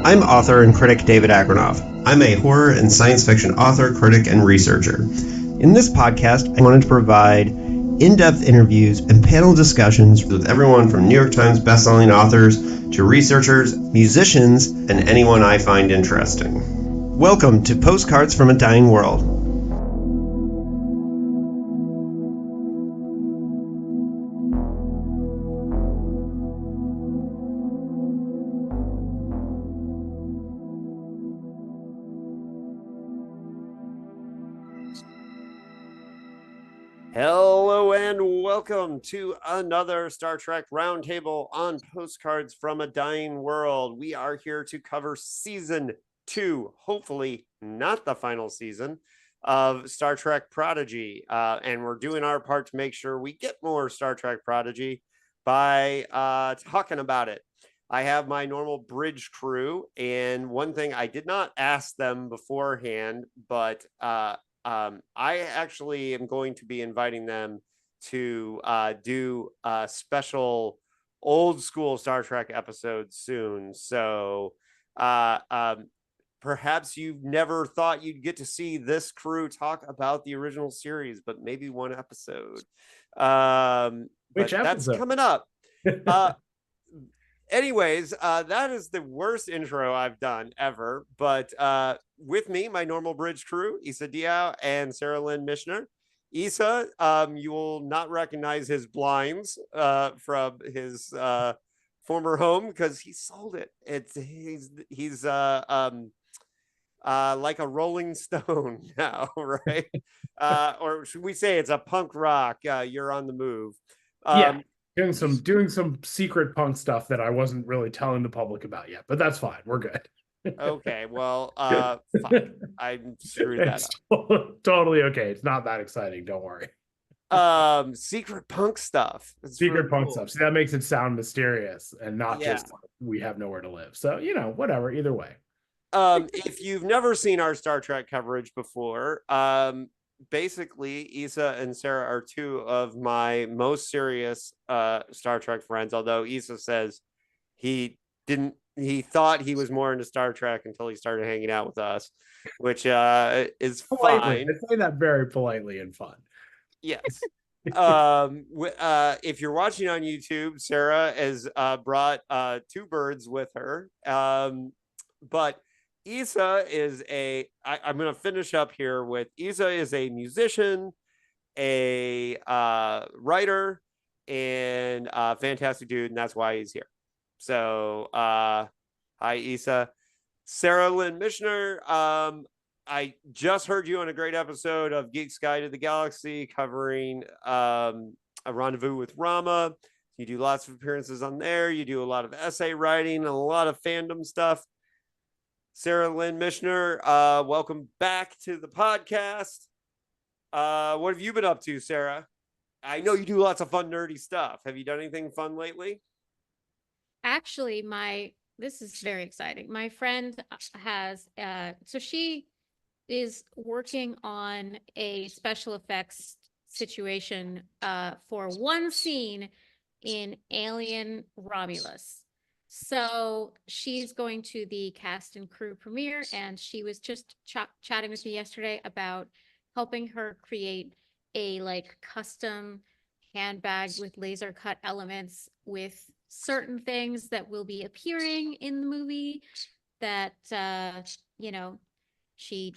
I'm author and critic David Agranoff. I'm a horror and science fiction author, critic, and researcher. In this podcast, I wanted to provide in-depth interviews and panel discussions with everyone from New York Times bestselling authors to researchers, musicians, and anyone I find interesting. Welcome to Postcards from a Dying World. Hello and welcome to another Star Trek Roundtable on Postcards from a Dying World. We are here to cover season 2, hopefully not the final season, of Star Trek Prodigy. And we're doing our part to make sure we get more Star Trek Prodigy by talking about it. I have my normal bridge crew, and one thing I did not ask them beforehand, but I actually am going to be inviting them to do a special old school Star Trek episode soon. So perhaps you've never thought you'd get to see this crew talk about the original series, but maybe one episode. Which episode? That's coming up. Anyways, that is the worst intro I've done ever. But with me, my normal bridge crew, Issa Diao and Sara Lynn Michener. Issa, you will not recognize his blinds from his former home because he sold it. He's like a Rolling Stone now, right? Or should we say it's a punk rock? You're on the move. Yeah. Doing some secret punk stuff that I wasn't really telling the public about yet, but that's fine. We're good. Okay, well, fine. I screwed that up. Totally okay. It's not that exciting. Don't worry. Secret punk stuff. Secret punk stuff. See, that makes it sound mysterious and not just like, we have nowhere to live. So, whatever. Either way. If you've never seen our Star Trek coverage before, basically Issa and Sara are two of my most serious Star Trek friends, although Issa says he thought he was more into Star Trek until he started hanging out with us, which is fine. I say that very politely and fun. Yes. If you're watching on YouTube, Sara has brought two birds with her, but Issa is I'm going to finish up here with Issa is a musician, a writer, and a fantastic dude, and that's why he's here. So, hi, Issa. Sara Lynn Michener, I just heard you on a great episode of Geek's Guide to the Galaxy covering A Rendezvous with Rama. You do lots of appearances on there. You do a lot of essay writing and a lot of fandom stuff. Sara Lynn Michener, welcome back to the podcast. What have you been up to, Sara? I know you do lots of fun, nerdy stuff. Have you done anything fun lately? Actually, this is very exciting. My friend has, so she is working on a special effects situation for one scene in Alien Romulus. So she's going to the cast and crew premiere, and she was just chatting with me yesterday about helping her create a custom handbag with laser cut elements with certain things that will be appearing in the movie that she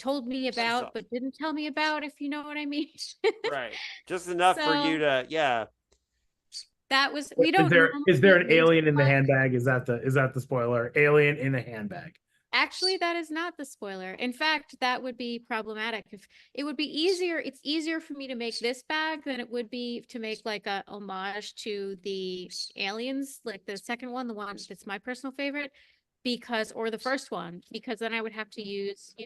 told me about but didn't tell me about, if you know what I mean. Right. Just enough for you to That was we don't. Is there an alien in the handbag? Is that the spoiler? Alien in a handbag. Actually, that is not the spoiler. In fact, that would be problematic. If it would be easier, it's easier for me to make this bag than it would be to make like a homage to the aliens, like the second one, the one that's my personal favorite, or the first one, because then I would have to use,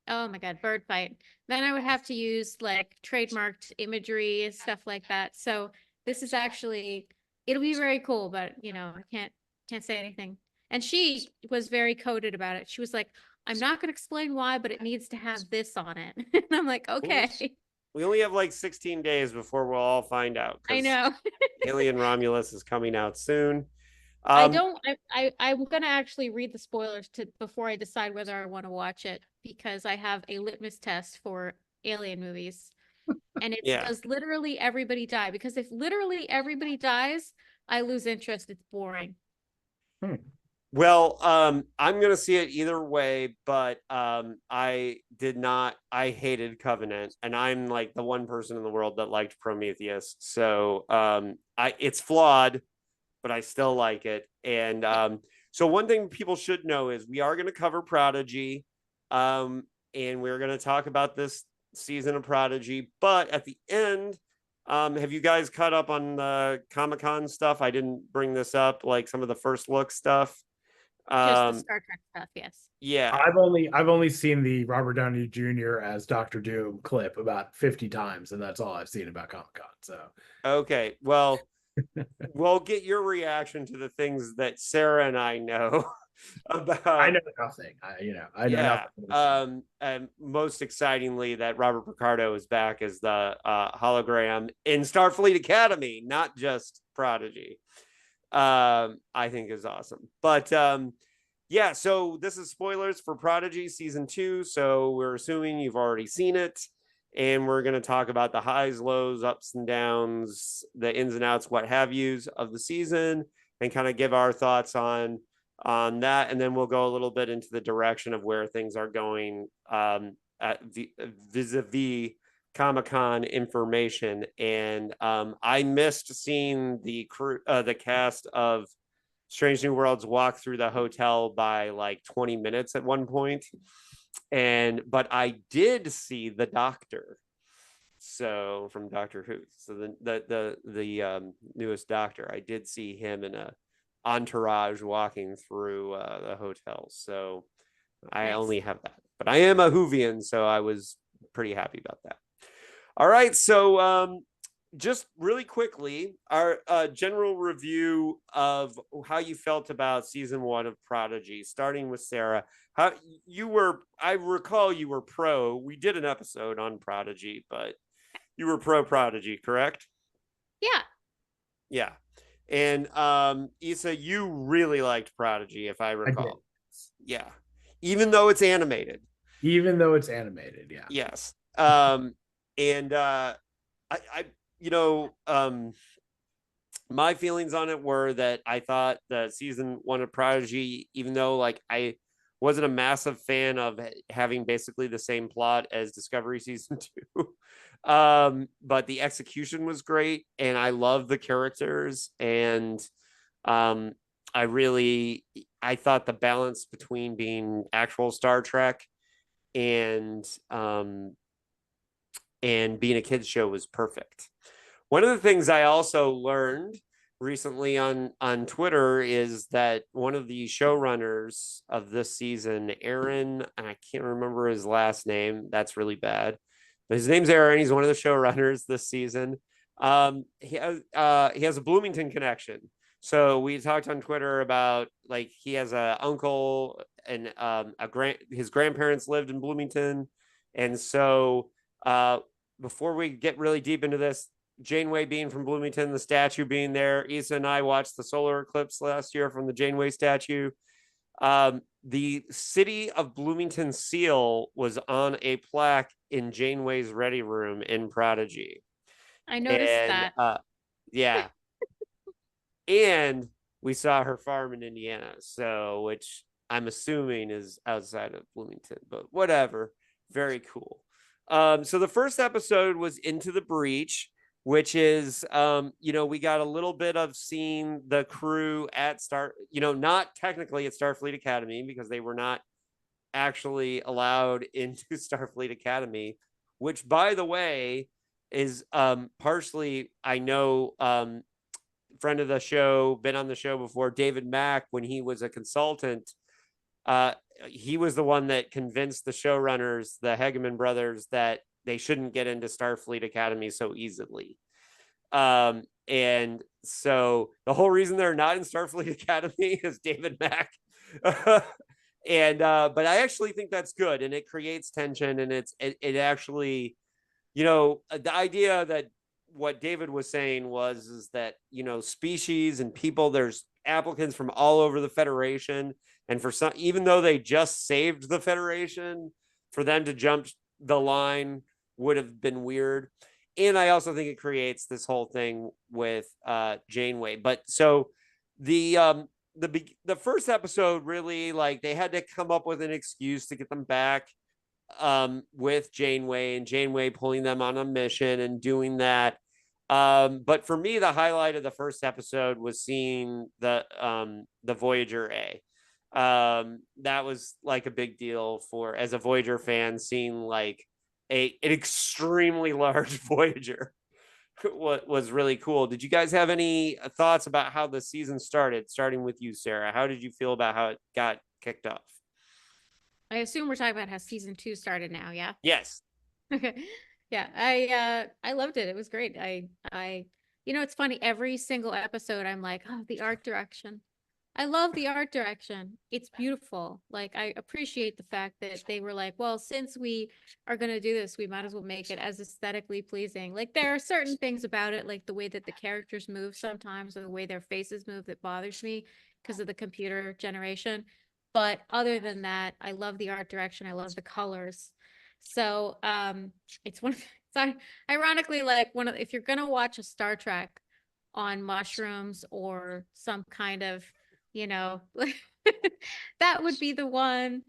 oh my God, bird fight. Then I would have to use like trademarked imagery and stuff like that. So this is actually, it'll be very cool, but I can't say anything. And she was very coded about it. She was like, I'm not going to explain why, but it needs to have this on it. And I'm like, okay. We only have like 16 days before we'll all find out. I know. Alien Romulus is coming out soon. I don't. I'm gonna actually read the spoilers before I decide whether I want to watch it, because I have a litmus test for alien movies, and it's Yeah. does literally everybody die? Because if literally everybody dies, I lose interest. It's boring. Well, I'm gonna see it either way, but I hated Covenant, and I'm like the one person in the world that liked Prometheus. So it's flawed, but I still like it. And so one thing people should know is we are gonna cover Prodigy, and we're gonna talk about this season of Prodigy, but at the end. Have you guys caught up on the Comic-Con stuff? I didn't bring this up, like some of the first look stuff. Just the Star Trek stuff, yes. Yeah. I've only seen the Robert Downey Jr. as Doctor Doom clip about 50 times, and that's all I've seen about Comic-Con. So Okay. Well, we'll get your reaction to the things that Sarah and I know about. I know nothing. I know Yeah. nothing. And most excitingly, that Robert Picardo is back as the hologram in Starfleet Academy, not just Prodigy. I think is awesome. But yeah, so this is spoilers for Prodigy season 2. So we're assuming you've already seen it. And we're going to talk about the highs, lows, ups and downs, the ins and outs, what have yous of the season, and kind of give our thoughts on that. And then we'll go a little bit into the direction of where things are going vis-a-vis Comic-Con information. And I missed seeing the cast of Strange New Worlds walk through the hotel by like 20 minutes at one point. But I did see the Doctor, so from Doctor Who, so the newest Doctor, I did see him in a entourage walking through the hotel. So I only have that, but I am a Whovian, so I was pretty happy about that. All right, so just really quickly, our general review of how you felt about season 1 of Prodigy, starting with Sarah. How you were? I recall you were pro. We did an episode on Prodigy, but you were pro Prodigy, correct? Yeah. Yeah. And Issa, you really liked Prodigy, if I recall. Yeah. Even though it's animated. Even though it's animated, yeah. Yes. And my feelings on it were that I thought that season 1 of Prodigy, even though like I wasn't a massive fan of having basically the same plot as Discovery season 2, but the execution was great, and I love the characters, and I thought the balance between being actual Star Trek and being a kids show was perfect. One of the things I also learned recently on Twitter is that one of the showrunners of this season, Aaron, I can't remember his last name. That's really bad. But his name's Aaron. He's one of the showrunners this season. He has a Bloomington connection. So we talked on Twitter about like he has an uncle and his grandparents lived in Bloomington. And so before we get really deep into this, Janeway being from Bloomington, the statue being there. Issa and I watched the solar eclipse last year from the Janeway statue. The city of Bloomington seal was on a plaque in Janeway's ready room in Prodigy. I noticed that. Yeah. And we saw her farm in Indiana, so which I'm assuming is outside of Bloomington, but whatever. Very cool. So the first episode was Into the Breach, which is, we got a little bit of seeing the crew at not technically at Starfleet Academy because they were not actually allowed into Starfleet Academy, which, by the way, is partially, I know, friend of the show, been on the show before, David Mack, when he was a consultant, he was the one that convinced the showrunners, the Hegeman brothers, that they shouldn't get into Starfleet Academy so easily. And so the whole reason they're not in Starfleet Academy is David Mack. But I actually think that's good, and it creates tension, and it actually, the idea that what David was saying is that, species and people, there's applicants from all over the Federation. And for some, even though they just saved the Federation, for them to jump the line would have been weird. And I also think it creates this whole thing with Janeway. But so the first episode really, like, they had to come up with an excuse to get them back with Janeway, and Janeway pulling them on a mission and doing that. But for me, the highlight of the first episode was seeing the Voyager A. That was like a big deal for, as a Voyager fan, seeing like an extremely large Voyager was really cool. Did you guys have any thoughts about how the season started? Starting with you, Sarah, how did you feel about how it got kicked off? I assume we're talking about how season 2 started now, yeah? Yes. Okay. Yeah, I loved it. It was great. I it's funny, every single episode I'm like, oh, the art direction. I love the art direction. It's beautiful. Like, I appreciate the fact that they were like, well, since we are going to do this, we might as well make it as aesthetically pleasing. Like, there are certain things about it, like the way that the characters move sometimes, or the way their faces move, that bothers me because of the computer generation. But other than that, I love the art direction. I love the colors. So it's ironically, like, if you're gonna watch a Star Trek on mushrooms or some kind of, that would be the one.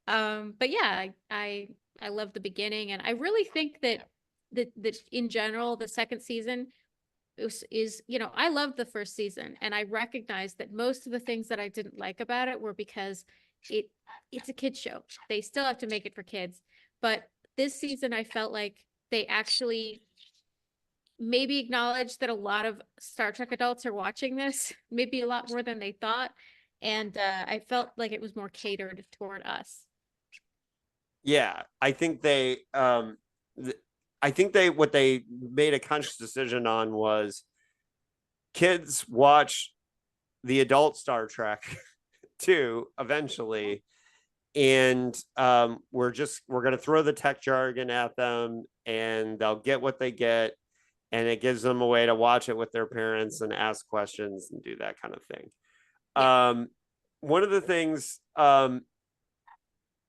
But yeah, I love the beginning, and I really think that in general, the second season is I loved the first season, and I recognize that most of the things that I didn't like about it were because it's a kid's show. They still have to make it for kids. But this season, I felt like they actually maybe acknowledged that a lot of Star Trek adults are watching this, maybe a lot more than they thought. And I felt like it was more catered toward us. Yeah, I think what they made a conscious decision on was kids watch the adult Star Trek too eventually, and we're going to throw the tech jargon at them, and they'll get what they get, and it gives them a way to watch it with their parents and ask questions and do that kind of thing. Yeah. One of the things, I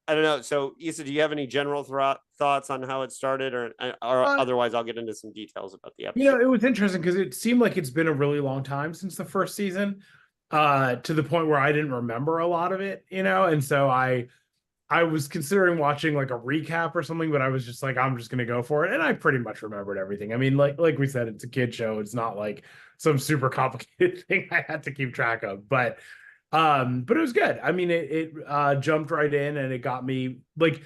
don't know. So, Issa, do you have any general thoughts on how it started, or otherwise I'll get into some details about the episode? It was interesting because it seemed like it's been a really long time since the first season, to the point where I didn't remember a lot of it, and so I was considering watching like a recap or something, but I was just like, I'm just gonna go for it, and I pretty much rememred everything. I mean, like we said, it's a kid show. It's not like some super complicated thing I had to keep track of, but it was good. I mean, it jumped right in, and it got me like,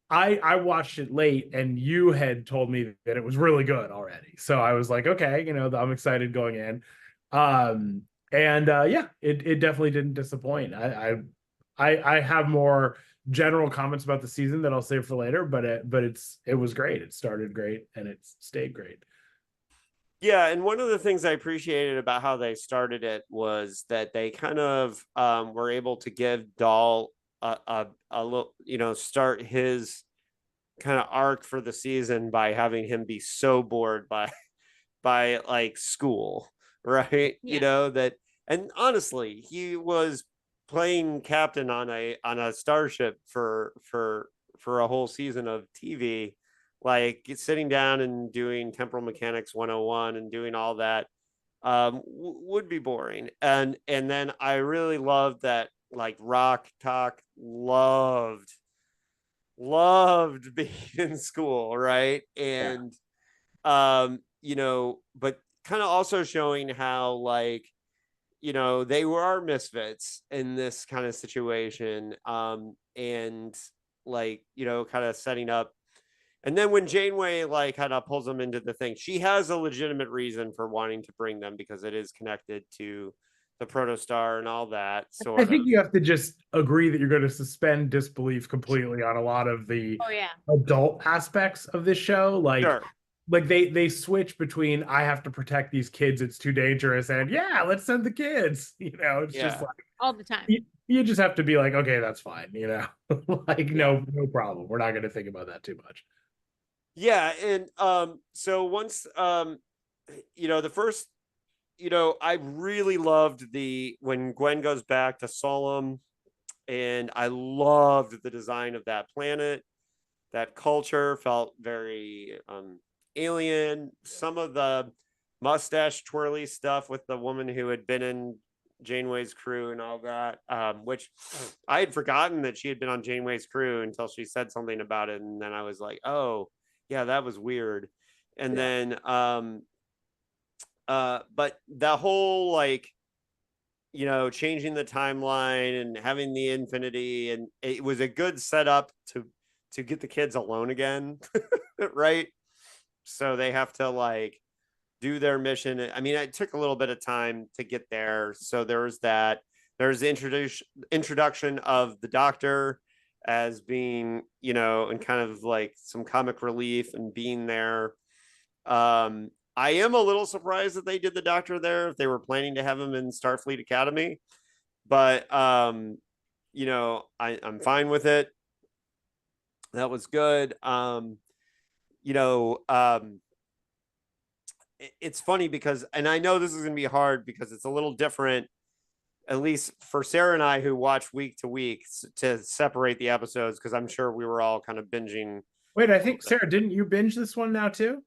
I watched it late, and you had told me that it was really good already, so I was like, okay, I'm excited going in. Yeah, it definitely didn't disappoint. I have more general comments about the season that I'll save for later, but it was great. It started great, and it's stayed great. Yeah, and one of the things I appreciated about how they started it was that they kind of were able to give Dahl a little, start his kind of arc for the season by having him be so bored by like school, right? Yeah. And honestly, he was playing captain on a starship for a whole season of TV. Like, sitting down and doing temporal mechanics 101 and doing all that would be boring. And then I really loved that, like, Rock Talk loved being in school, right? And but kind of also showing how, like, they were misfits in this kind of situation, and like, kind of setting up. And then when Janeway, like, kind of pulls them into the thing, she has a legitimate reason for wanting to bring them, because it is connected to the protostar and all that. I think you have to just agree that you're going to suspend disbelief completely on a lot of the adult aspects of this show. Like, sure. Like they switch between, I have to protect these kids, it's too dangerous, and yeah, let's send the kids. It's just like all the time. You just have to be like, okay, that's fine. Like, no problem. We're not going to think about that too much. Yeah, and so once the first I really loved when Gwen goes back to Solom, and I loved the design of that planet. That culture felt very alien. Some of the mustache twirly stuff with the woman who had been in Janeway's crew and all that, which I had forgotten that she had been on Janeway's crew until she said something about it, and then I was like, oh yeah, that was weird. And then but the whole like changing the timeline and having the infinity, and it was a good setup to get the kids alone again. Right, so they have to like do their mission. I mean, it took a little bit of time to get there, so there's the introduction of the Doctor as being and kind of like some comic relief and being there. I am a little surprised that they did the Doctor there if they were planning to have him in Starfleet Academy, but I'm fine with it. That was good. It's funny because, and I know this is going to be hard because it's a little different, at least for Sarah and I who watch week to week, to separate the episodes, because I'm sure we were all kind of binging. Wait, I think, Sarah, didn't you binge this one now too?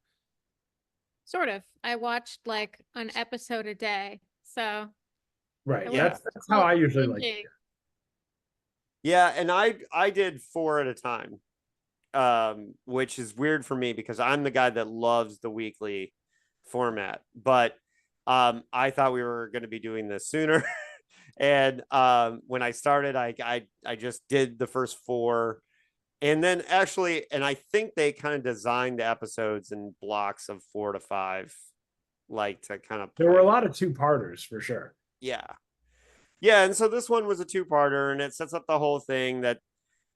Sort of. I watched like an episode a day. So right. Yeah. That's how I usually like it. Yeah, and I did 4 at a time, which is weird for me because I'm the guy that loves the weekly format. But I thought we were going to be doing this sooner. And when I started, I just did the first 4. And then actually, and I think they kind of designed the episodes in blocks of 4 to 5, like to kind of. There were a lot of 2-parters for sure. Yeah. Yeah, and so this one was a 2-parter, and it sets up the whole thing that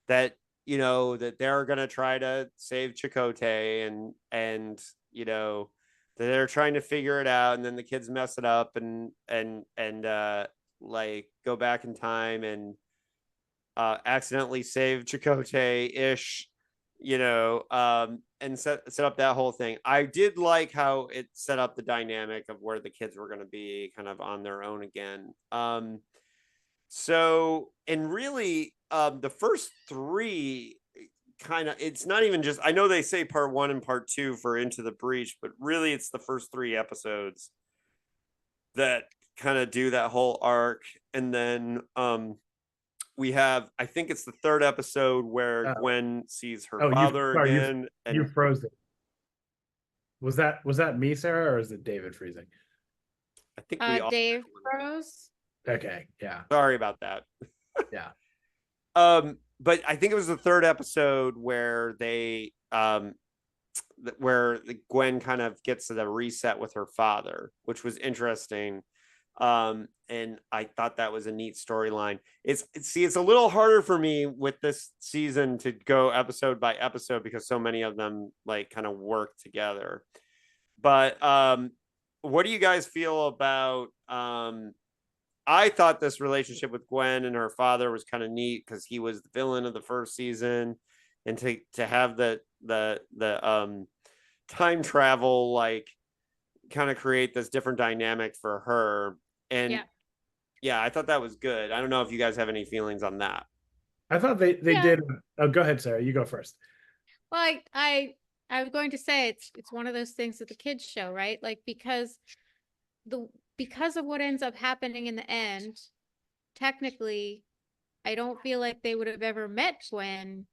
that they're gonna try to save Chakotay, and that they're trying to figure it out, and then the kids mess it up and like go back in time and accidentally save Chakotay-ish, and set up that whole thing. I did like how it set up the dynamic of where the kids were going to be kind of on their own again. So, and really, the first 3 kind of, it's not even just, I know they say part 1 and part 2 for Into the Breach, but really it's the first 3 episodes that kind of do that whole arc. And then we have, I think it's the 3rd episode where Gwen sees her father again. You froze it. Was that me, Sarah, or is it David freezing? I think we all Dave froze. Okay, yeah. Sorry about that. Yeah. But I think it was the 3rd episode where they where Gwen kind of gets to the reset with her father, which was interesting. And I thought that was a neat storyline. It's a little harder for me with this season to go episode by episode because so many of them like kind of work together. But what do you guys feel about I thought this relationship with Gwen and her father was kind of neat because he was the villain of the first season, and to have the time travel like kind of create this different dynamic for her. And yeah, I thought that was good. I don't know if you guys have any feelings on that. I thought they did. Oh, go ahead, Sarah. You go first. Well, I was going to say it's one of those things that the kids show, right? Like because of what ends up happening in the end, technically, I don't feel like they would have ever met Gwen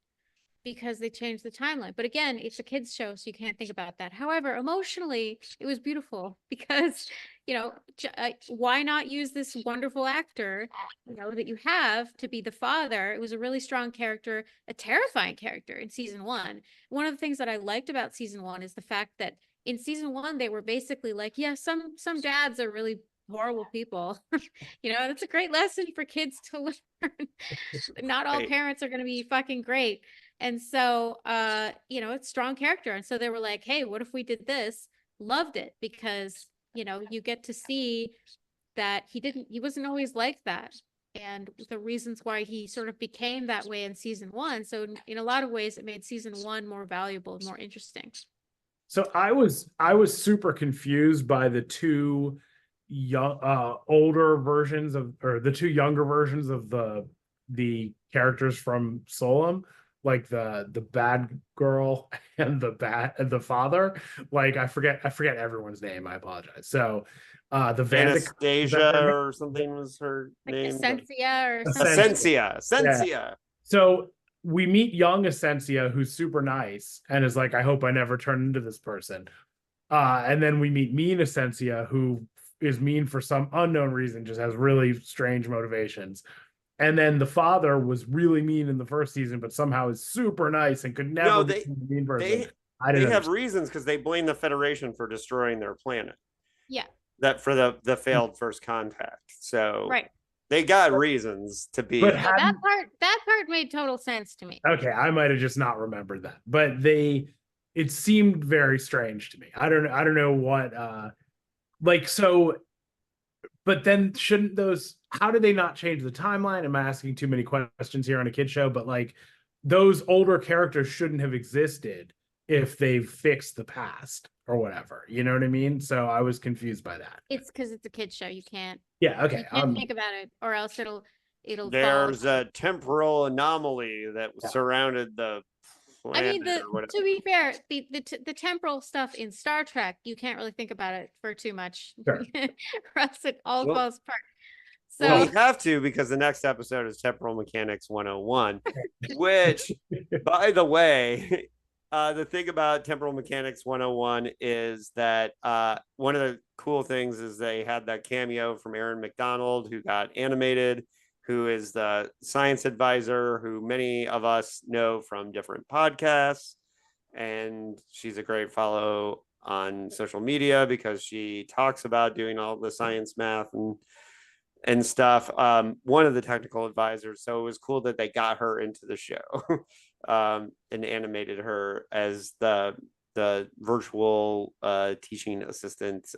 because they changed the timeline. But again, it's a kids show, so you can't think about that. However, emotionally, it was beautiful because, why not use this wonderful actor, that you have to be the father? It was a really strong character, a terrifying character in season 1. One of the things that I liked about season 1 is the fact that in season 1, they were basically like, yeah, some dads are really horrible people. That's a great lesson for kids to learn. Not all parents are going to be fucking great. And so, it's a strong character. And so they were like, hey, what if we did this? Loved it because, you get to see that he wasn't always like that. And the reasons why he sort of became that way in season 1. So in a lot of ways, it made season 1 more valuable and more interesting. So I was super confused by the 2 older versions of, or the 2 younger versions of the characters from Solem, like the bad girl and the father. Like I forget everyone's name. I apologize. So the Anastasia or something was her Like name. Essentia or something. Essentia. So we meet young Essentia, who's super nice and is like, I hope I never turn into this person. And then we meet mean Essentia, who is mean for some unknown reason, just has really strange motivations. And then the father was really mean in the first season, but somehow is super nice and could never be a mean person. They have reasons because they blame the Federation for destroying their planet. Yeah. That for the failed first contact. So right. They got reasons to be. But that part made total sense to me. Okay, I might have just not remembered that. But it seemed very strange to me. I don't know what but then shouldn't those, how did they not change the timeline? Am I asking too many questions here on a kid show? But like those older characters shouldn't have existed if they've fixed the past or whatever. You know what I mean? So I was confused by that. It's because it's a kid show. You can't. Yeah. Okay. You can't think about it, or else it'll. There's a temporal anomaly that surrounded the planet. I mean, to be fair, the temporal stuff in Star Trek, you can't really think about it for too much, Sure. or else it all falls apart. So well, we have to, because the next episode is Temporal Mechanics 101, which, by the way, the thing about Temporal Mechanics 101 is that one of the cool things is they had that cameo from Aaron McDonald, who got animated, who is the science advisor, who many of us know from different podcasts. And she's a great follow on social media because she talks about doing all the science math and stuff. One of the technical advisors. So it was cool that they got her into the show and animated her as the virtual teaching assistant.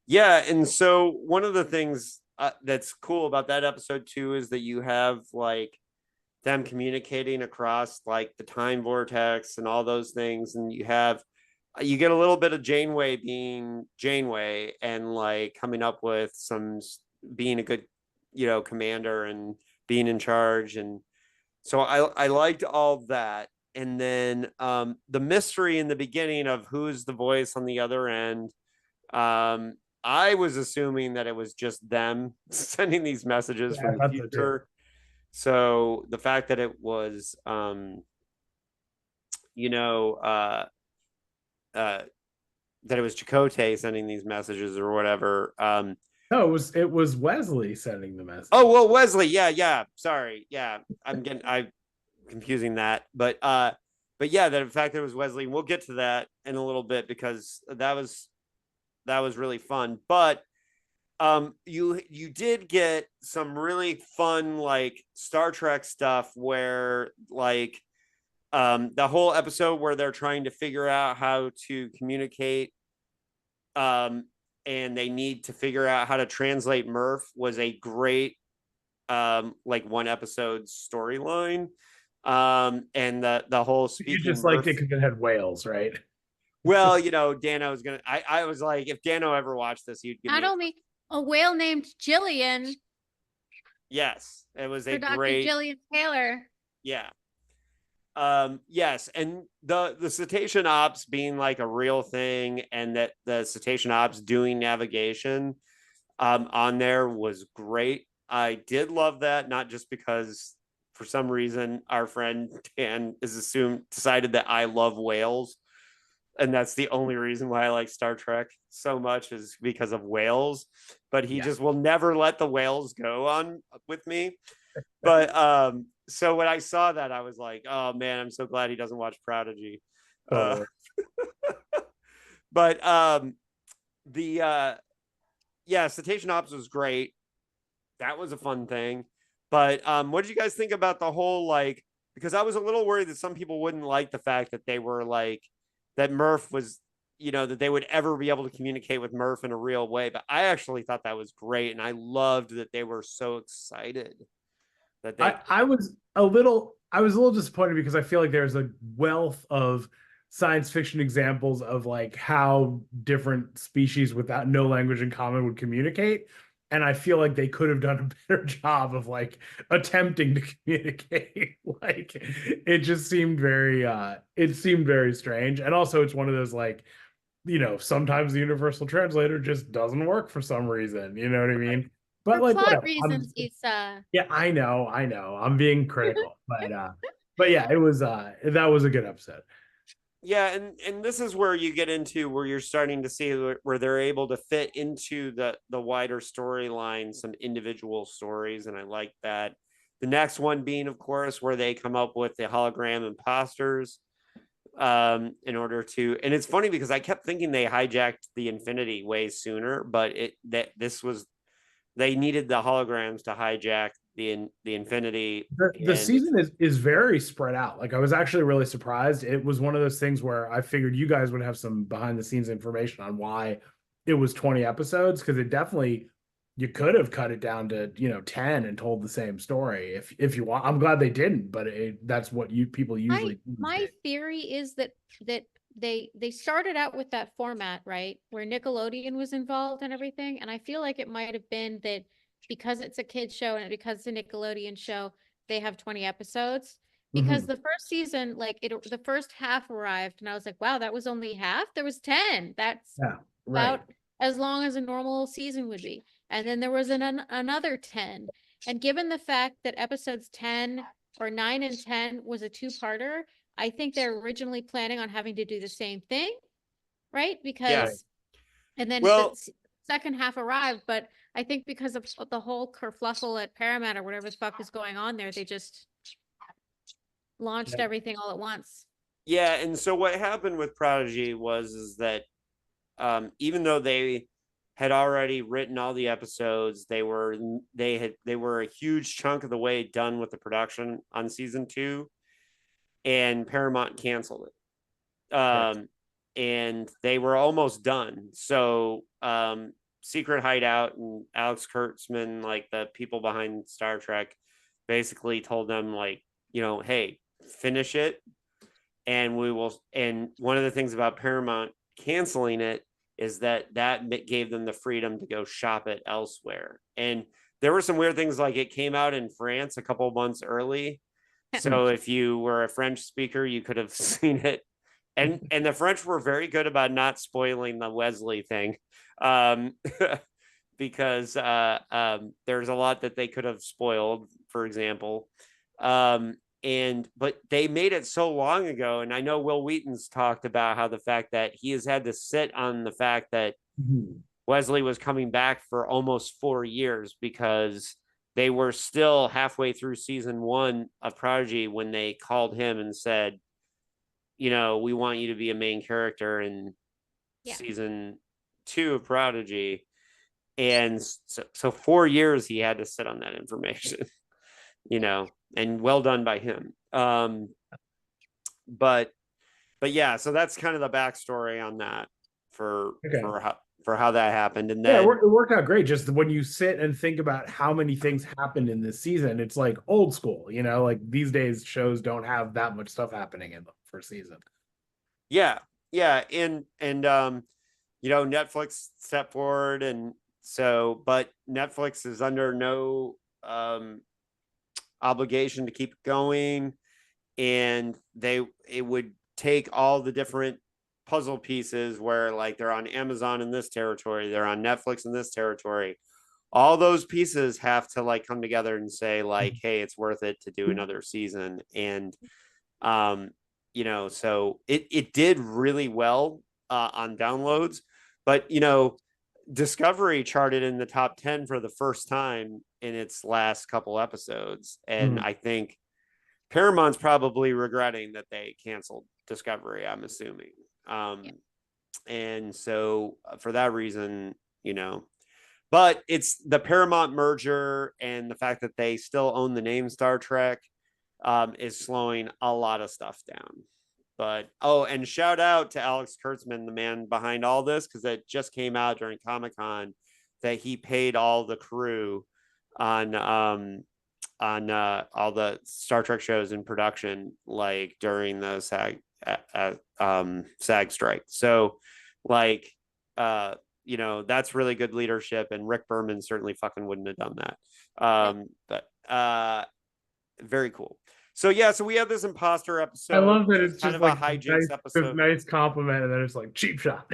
Yeah. And so one of the things that's cool about that episode too is that you have like them communicating across like the time vortex and all those things, and you get a little bit of Janeway being Janeway and like coming up with being a good commander and being in charge. And so I liked all that. And then the mystery in the beginning of who's the voice on the other end, I was assuming that it was just them sending these messages from the future. So the fact that it was, that it was Chakotay sending these messages or whatever. No, it was Wesley sending the message. Oh, well, Wesley. Yeah. Sorry. Yeah. I'm confusing that. But yeah, the fact that it was Wesley, we'll get to that in a little bit because that was really fun. But you did get some really fun like Star Trek stuff where like the whole episode where they're trying to figure out how to communicate and they need to figure out how to translate Murph was a great like one episode storyline. And the whole speaking, you just liked it because it had whales, right? Well, Dano's gonna. I was like, if Dano ever watched this, he'd give not only a whale named Jillian. Yes, it was a Dr. great Jillian Taylor. Yeah. Yes, and the cetacean ops being like a real thing, and that the cetacean ops doing navigation on there was great. I did love that, not just because for some reason our friend Dan decided that I love whales. And that's the only reason why I like Star Trek so much is because of whales. But he just will never let the whales go on with me. But so when I saw that, I was like, oh man, I'm so glad he doesn't watch Prodigy. But Cetacean Ops was great. That was a fun thing. But what did you guys think about the whole like? Because I was a little worried that some people wouldn't like the fact that they were like. That Murph was, that they would ever be able to communicate with Murph in a real way. But I actually thought that was great. And I loved that they were so excited that I was a little disappointed because I feel like there's a wealth of science fiction examples of like how different species without no language in common would communicate. And I feel like they could have done a better job of like attempting to communicate. Like it just seemed very it seemed very strange. And also it's one of those like, sometimes the universal translator just doesn't work for some reason. You know what I mean? But For like plot whatever. reasons, Issa. Yeah, I know. I'm being critical. But yeah, it was that was a good episode. Yeah, and this is where you get into where you're starting to see where they're able to fit into the wider storyline some individual stories, and I like that. The next one being, of course, where they come up with the hologram imposters, in order to, and it's funny because I kept thinking they hijacked the Infinity way sooner, but they needed the holograms to hijack the Infinity. The season is very spread out. Like I was actually really surprised. It was one of those things where I figured you guys would have some behind the scenes information on why it was 20 episodes, because it definitely, you could have cut it down to 10 and told the same story if you want. I'm glad they didn't, but that's what people usually do. My theory is that they started out with that format, right, where Nickelodeon was involved and everything, and I feel like it might have been that because it's a kid's show and because it's a Nickelodeon show, they have 20 episodes. Because the first season, like the first half arrived, and I was like, wow, that was only half. There was 10. That's about as long as a normal season would be. And then there was another 10. And given the fact that episodes 10 or 9 and 10 was a two-parter, I think they're originally planning on having to do the same thing, right? Because, and then the second half arrived, but I think because of the whole kerfluffle at Paramount or whatever the fuck is going on there, they just launched everything all at once. Yeah, and so what happened with Prodigy is that even though they had already written all the episodes, they were a huge chunk of the way done with the production on season 2, and Paramount canceled it. And they were almost done. So Secret Hideout and Alex Kurtzman, like the people behind Star Trek, basically told them like, hey, finish it, and we will. And one of the things about Paramount canceling it is that gave them the freedom to go shop it elsewhere. And there were some weird things, like it came out in France a couple of months early. So if you were a French speaker, you could have seen it. And the French were very good about not spoiling the Wesley thing, because there's a lot that they could have spoiled, for example. But they made it so long ago, and I know Will Wheaton's talked about how the fact that he has had to sit on the fact that Wesley was coming back for almost 4 years, because they were still halfway through season 1 of Prodigy when they called him and said, we want you to be a main character in season 2 of Prodigy. And so 4 years he had to sit on that information, and well done by him. But yeah, so that's kind of the backstory on that for how that happened. And then it worked out great. Just when you sit and think about how many things happened in this season, it's like old school, like these days shows don't have that much stuff happening in the first season. Yeah. And Netflix stepped forward, and so, but Netflix is under no obligation to keep going, and it would take all the different puzzle pieces where, like, they're on Amazon in this territory, they're on Netflix in this territory. All those pieces have to like come together and say like, hey, it's worth it to do another season. And so it did really well on downloads, but Discovery charted in the top 10 for the first time in its last couple episodes, and I think Paramount's probably regretting that they canceled Discovery, I'm assuming. And so for that reason, but it's the Paramount merger and the fact that they still own the name Star Trek is slowing a lot of stuff down. But and shout out to Alex Kurtzman, the man behind all this, because it just came out during Comic-Con that he paid all the crew on all the Star Trek shows in production, like during the SAG SAG strike. So like that's really good leadership, and Rick Berman certainly fucking wouldn't have done that. But very cool. So yeah, so we have this imposter episode. I love that it's kind just of like a hijinks episode. nice compliment, and then it's like cheap shot.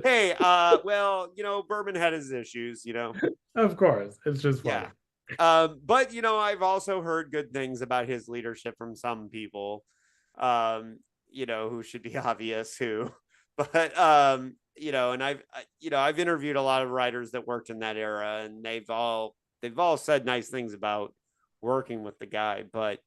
Hey, well, Berman had his issues, Of course, it's just funny. But I've also heard good things about his leadership from some people, who should be obvious who, but and I've interviewed a lot of writers that worked in that era, and they've all said nice things about working with the guy, but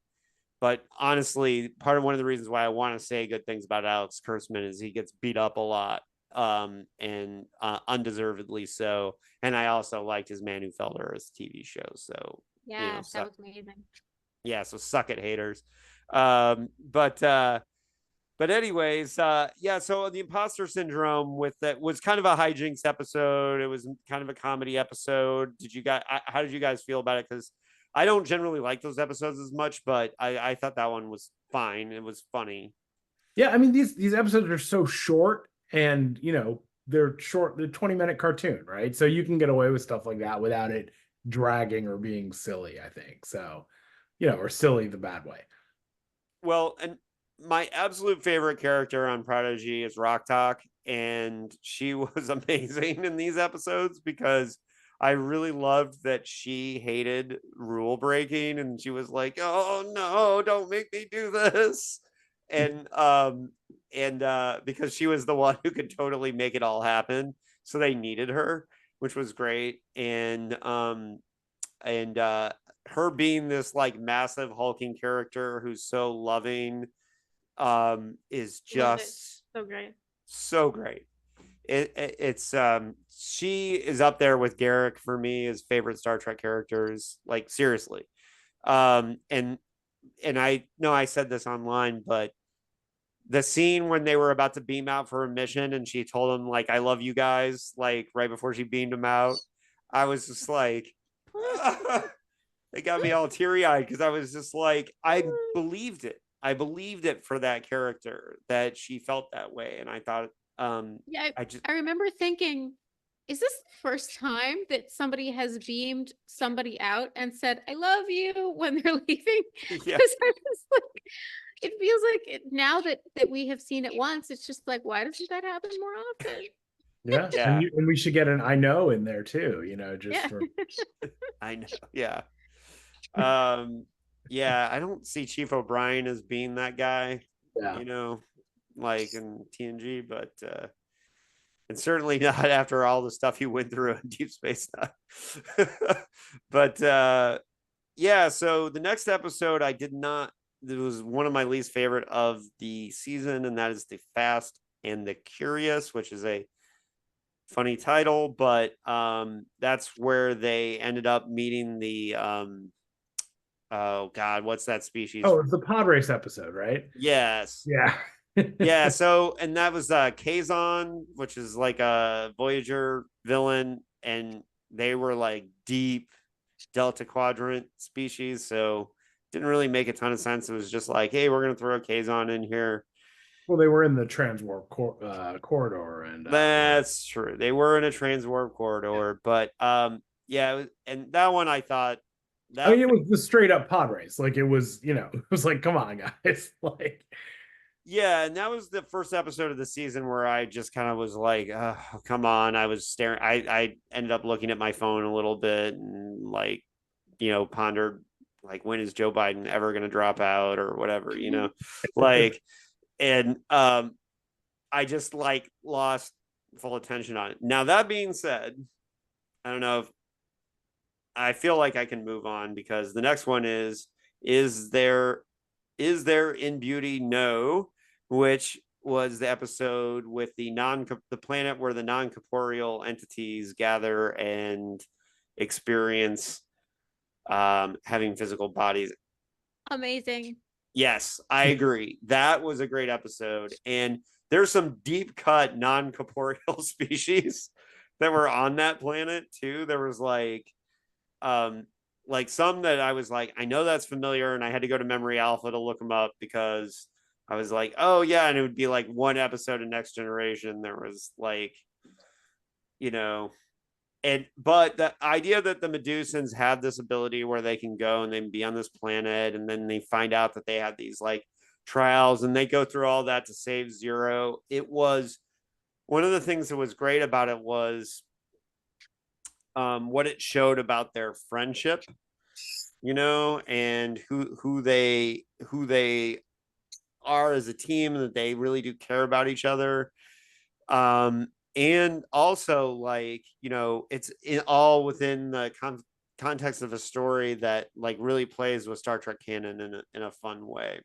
honestly, one of the reasons why I want to say good things about Alex Kurtzman is he gets beat up a lot, and undeservedly so. And I also liked his Man Who Fell to Earth TV show. So yeah, that was amazing. Yeah, so suck it, haters. But anyways, yeah. So the imposter syndrome with that was kind of a hijinks episode. It was kind of a comedy episode. How did you guys feel about it? Because I don't generally like those episodes as much, but I thought that one was fine. It was funny. Yeah, I mean these episodes are so short, and they're short. They're 20-minute cartoon, right? So you can get away with stuff like that without it dragging or being silly. I think so, or silly the bad way. Well, and my absolute favorite character on Prodigy is Rock Talk, and she was amazing in these episodes because I really loved that she hated rule breaking, and she was like, "Oh no, don't make me do this," and because she was the one who could totally make it all happen, so they needed her, which was great, and her being this like massive hulking character who's so loving, is just so great. It's she is up there with Garrick for me as favorite Star Trek characters, like seriously. And I know I said this online, but the scene when they were about to beam out for a mission and she told them like, "I love you guys," like right before she beamed them out, I was just like it got me all teary-eyed because I was just like, I believed it for that character, that she felt that way. And I thought, I remember thinking, is this the first time that somebody has beamed somebody out and said, "I love you" when they're leaving? Yeah. It feels like now that we have seen it once, it's just like, why doesn't that happen more often? Yeah. And we should get an "I know" in there too, for I know. Yeah. Yeah, I don't see Chief O'Brien as being that guy, like in TNG, but and certainly not after all the stuff he went through in Deep Space Nine. But yeah, so the next episode it was one of my least favorite of the season, and that is The Fast and the Curious, which is a funny title, but that's where they ended up meeting the oh god, what's that species? Oh, it's the pod race episode, right? Yes. Yeah. Yeah, so and that was Kazon, which is like a Voyager villain, and they were like deep Delta Quadrant species, so didn't really make a ton of sense. It was just like, hey, we're gonna throw Kazon in here. Well, they were in the transwarp corridor, and that's true. They were in a transwarp corridor, but yeah, and that one I thought that, I mean, it was the straight up pod race. Like it was, it was like, come on, guys. Like, yeah, and that was the first episode of the season where I just kind of was like, oh, come on. I was staring. I ended up looking at my phone a little bit and like, pondered like, when is Joe Biden ever going to drop out or whatever, like, and I just like lost full attention on it. Now, that being said, I don't know if I feel like I can move on because the next one is there in beauty? No, which was the episode with the planet where the non-corporeal entities gather and experience having physical bodies. Amazing. Yes, I agree. That was a great episode. And there's some deep cut non-corporeal species that were on that planet too. There was like like some that I was like, I know that's familiar, and I had to go to Memory Alpha to look them up because I was like, oh yeah, and it would be like one episode of Next Generation. There was like, you know, but the idea that the Medusans have this ability where they can go and then be on this planet, and then they find out that they have these like trials, and they go through all that to save Zero. It was one of the things that was great about it was what it showed about their friendship, and who they are as a team, and that they really do care about each other. And also, like, it's all within the context of a story that like really plays with Star Trek canon in a fun way.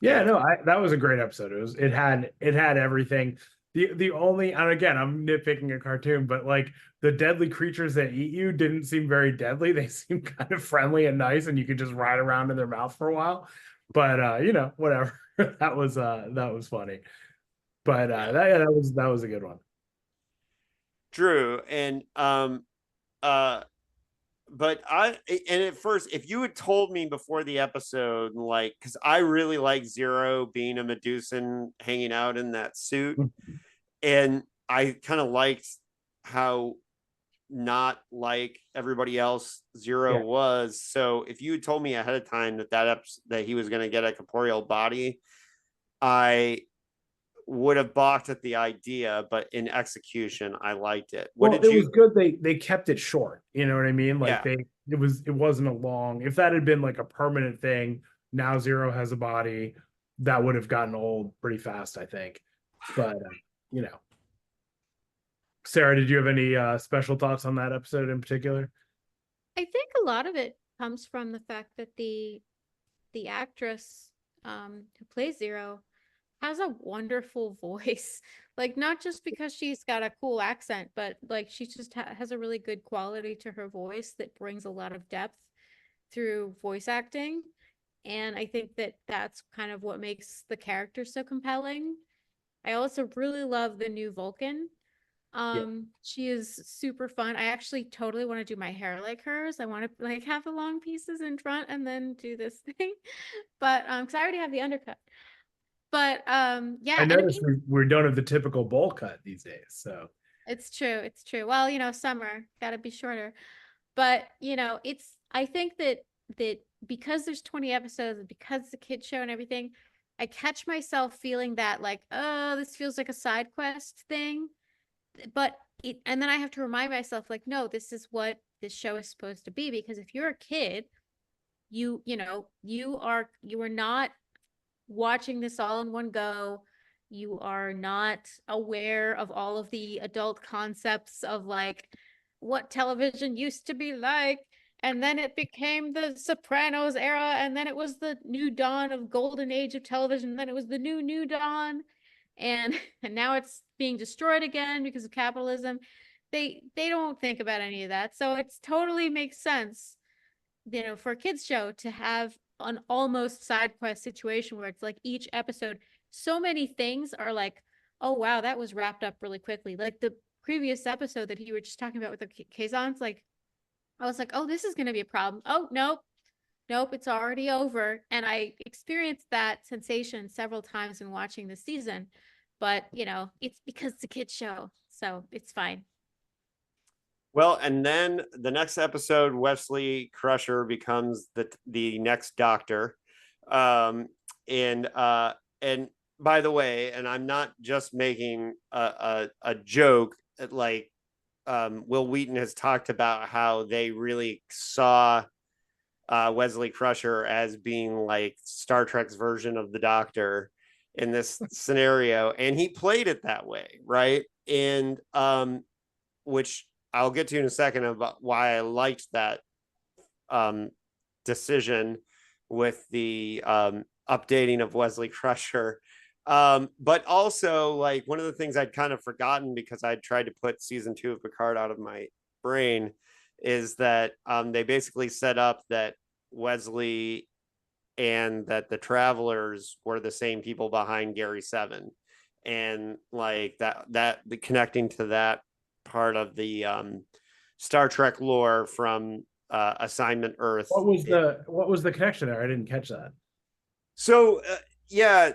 Yeah, no, that was a great episode. It had everything. The only, and again, I'm nitpicking a cartoon, but like the deadly creatures that eat you didn't seem very deadly. They seemed kind of friendly and nice, and you could just ride around in their mouth for a while. But whatever. That was funny. But that was a good one. True. And but at first, if you had told me before the episode, like, because I really like Zero being a Medusan hanging out in that suit, and I kind of liked how not like everybody else Zero Yeah. was. So if you had told me ahead of time that he was going to get a corporeal body, I would have balked at the idea, but in execution, I liked it. What Well, did it you? was good they kept it short. You know what I mean? Like Yeah. it wasn't a long. If that had been like a permanent thing, now Zero has a body, that would have gotten old pretty fast, I think. But you know, Sarah, did you have any special thoughts on that episode in particular? I think a lot of it comes from the fact that the actress who plays Zero has a wonderful voice. Like, not just because she's got a cool accent, but like she just has a really good quality to her voice that brings a lot of depth through voice acting. And I think that that's kind of what makes the character so compelling. I also really love the new Vulcan. Yeah. She is super fun. I actually totally want to do my hair like hers. I want to like have the long pieces in front and then do this thing. But because I already have the undercut. But I yeah, and I noticed mean, we don't have the typical bowl cut these days. So it's true. It's true. Well, summer gotta be shorter. But it's I think that because there's 20 episodes and because it's a kid show and everything, I catch myself feeling that like, oh, this feels like a side quest thing. But and then I have to remind myself, like, no, this is what this show is supposed to be. Because if you're a kid, you are not watching this all in one go. You are not aware of all of the adult concepts of like what television used to be like. And then it became the Sopranos era, and then it was the new dawn of golden age of television, and then it was the new dawn, and and now it's being destroyed again because of capitalism. They don't think about any of that. So it's totally makes sense, for a kids show to have an almost side quest situation where it's like each episode, so many things are like, oh wow, that was wrapped up really quickly. Like the previous episode that you were just talking about with the Kazans, like I was like, oh, this is going to be a problem. Oh, nope, it's already over. And I experienced that sensation several times in watching the season. But, it's because it's a kid's show. So it's fine. Well, and then the next episode, Wesley Crusher becomes the next Doctor, and by the way, and I'm not just making a joke. Like, Will Wheaton has talked about how they really saw Wesley Crusher as being like Star Trek's version of the Doctor in this scenario, and he played it that way, right? And which I'll get to in a second about why I liked that decision with the updating of Wesley Crusher. But also, like, one of the things I'd kind of forgotten because I'd tried to put season 2 of Picard out of my brain is that they basically set up that Wesley and that the Travelers were the same people behind Gary Seven, and like that the connecting to that part of the Star Trek lore from Assignment Earth. What was the connection there? I didn't catch that. So yeah,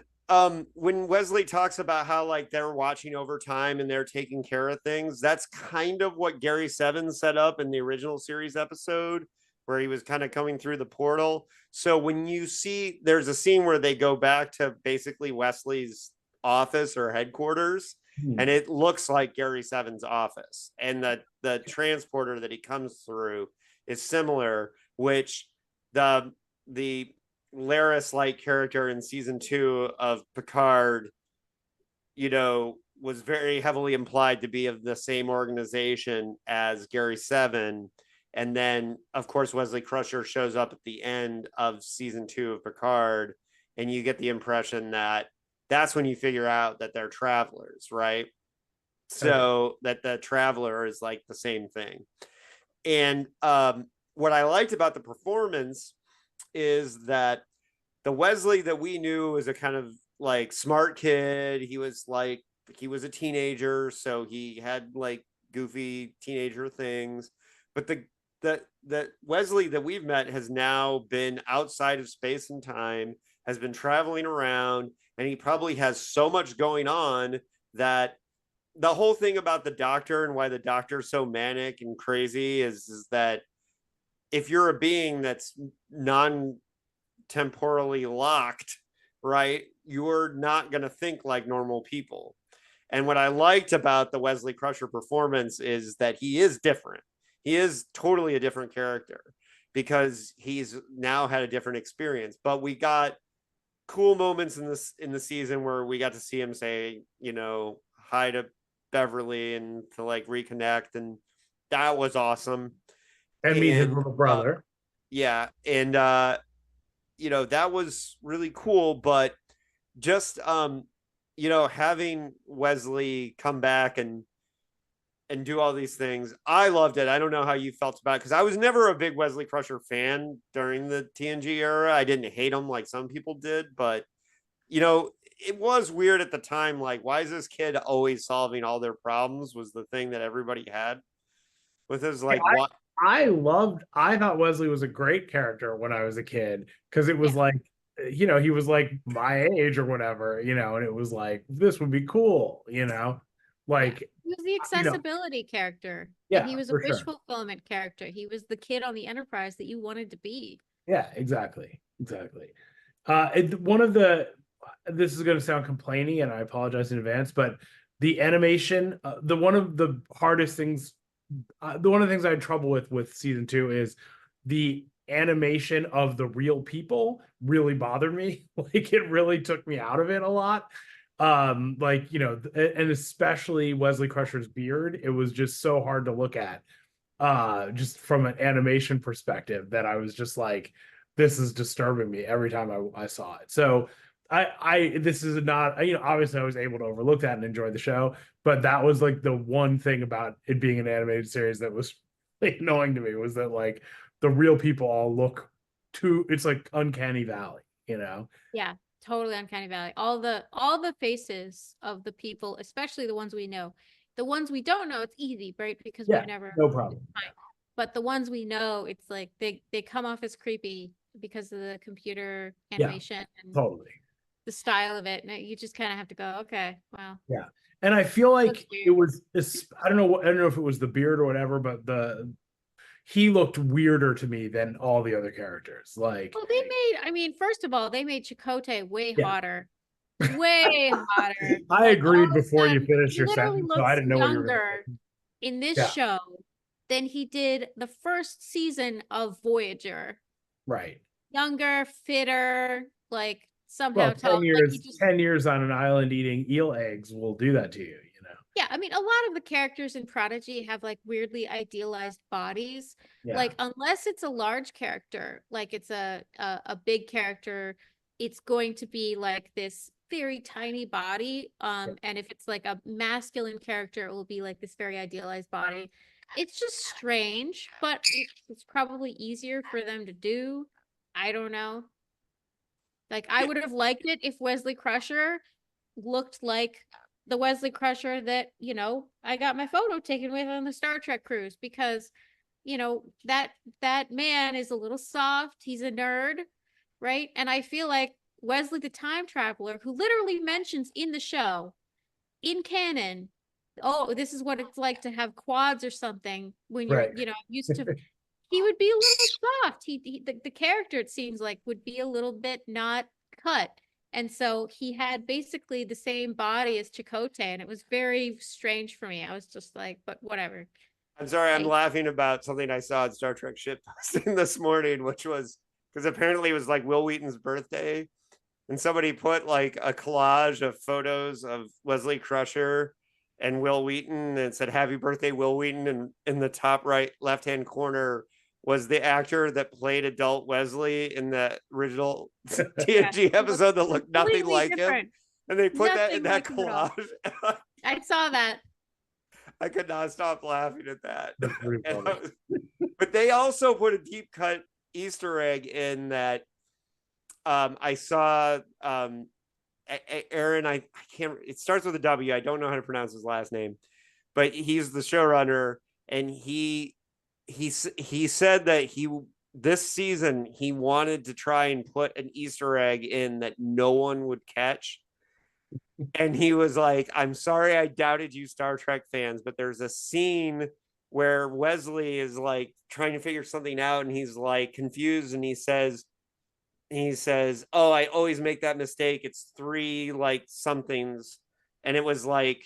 when Wesley talks about how like they're watching over time and they're taking care of things, that's kind of what Gary Seven set up in the original series episode, where he was kind of coming through the portal. So when you see, there's a scene where they go back to basically Wesley's office or headquarters, and it looks like Gary Seven's office, and the transporter that he comes through is similar, which the Laris like character in season 2 of Picard, you know, was very heavily implied to be of the same organization as Gary Seven. And then, of course, Wesley Crusher shows up at the end of season 2 of Picard, and you get the impression that that's when you figure out that they're travelers, right? So that the traveler is like the same thing. And what I liked about the performance is that the Wesley that we knew was a kind of like smart kid. He was a teenager, so he had like goofy teenager things. But the Wesley that we've met has now been outside of space and time, has been traveling around, and he probably has so much going on that the whole thing about the Doctor and why the Doctor's so manic and crazy is that if you're a being that's non-temporally locked, right, you're not going to think like normal people. And what I liked about the Wesley Crusher performance is that he is different. He is totally a different character because he's now had a different experience. But we got cool moments in the season where we got to see him say, you know, hi to Beverly and to like reconnect, and that was awesome. And meet his little brother. Yeah, and you know, that was really cool. But just you know, having Wesley come back and do all these things, I loved it. I don't know how you felt about it, because I was never a big Wesley Crusher fan during the TNG era. I didn't hate him like some people did, but you know, it was weird at the time. Like, why is this kid always solving all their problems? Was the thing that everybody had with his like what. I thought Wesley was a great character when I was a kid, because it was like, you know, he was like my age or whatever, you know, and it was like, this would be cool, you know, like he was the accessibility character. Yeah, and he was a wish fulfillment character. He was the kid on the Enterprise that you wanted to be. Yeah, exactly. One of this is going to sound complainy, and I apologize in advance, but the animation, one of the things I had trouble with season 2 is the animation of the real people really bothered me. Like, it really took me out of it a lot. Like, you know, and especially Wesley Crusher's beard, it was just so hard to look at, just from an animation perspective, that I was just like, this is disturbing me every time I saw it. So this is not, you know, obviously I was able to overlook that and enjoy the show, but that was like the one thing about it being an animated series that was really annoying to me, was that like the real people all look it's like uncanny valley, you know? Yeah, totally uncanny valley. All the faces of the people, especially the ones we know. The ones we don't know, it's easy, right? Because we've never, no problem. But the ones we know, it's like they come off as creepy because of the computer animation and totally the style of it. And you just kind of have to go, okay, wow. Yeah. And I feel like it was, I don't know if it was the beard or whatever, but he looked weirder to me than all the other characters. Like, well, first of all, they made Chakotay way hotter. Way hotter. I agreed before you finished your sentence, so I didn't know what you were in this show than he did the first season of Voyager. Right. Younger, fitter, like somehow 10 years on an island eating eel eggs will do that to you, you know? Yeah, I mean, a lot of the characters in Prodigy have like weirdly idealized bodies. Yeah. Like, unless it's a large character, like it's a big character, it's going to be like this very tiny body. And if it's like a masculine character, it will be like this very idealized body. It's just strange, but it's probably easier for them to do. I don't know. Like, I would have liked it if Wesley Crusher looked like the Wesley Crusher that, you know, I got my photo taken with on the Star Trek cruise, because you know, that man is a little soft. He's a nerd, right? And I feel like Wesley the time traveler, who literally mentions in the show, in canon, oh, this is what it's like to have quads or something when you're, Right. you know, used to, he would be a little soft. The character, it seems like, would be a little bit not cut. And so he had basically the same body as Chakotay, and it was very strange for me. I was just like, but whatever. I'm sorry, I'm laughing about something I saw on Star Trek ship posting this morning, which was because apparently it was like Will Wheaton's birthday. And somebody put like a collage of photos of Wesley Crusher and Will Wheaton and it said, "Happy birthday, Will Wheaton." And in the top right left-hand corner was the actor that played adult Wesley in the original TNG episode that looked nothing like him. And they put that in that collage. I saw that. I could not stop laughing at that. That's pretty funny. But they also put a deep cut Easter egg in that I saw Aaron, I can't, it starts with a W. I don't know how to pronounce his last name, but he's the showrunner, and he said that this season he wanted to try and put an Easter egg in that no one would catch. And he was like, "I'm sorry I doubted you Star Trek fans, but there's a scene where Wesley is like trying to figure something out and he's like confused and he says, "Oh, I always make that mistake. It's 3 like somethings." And it was like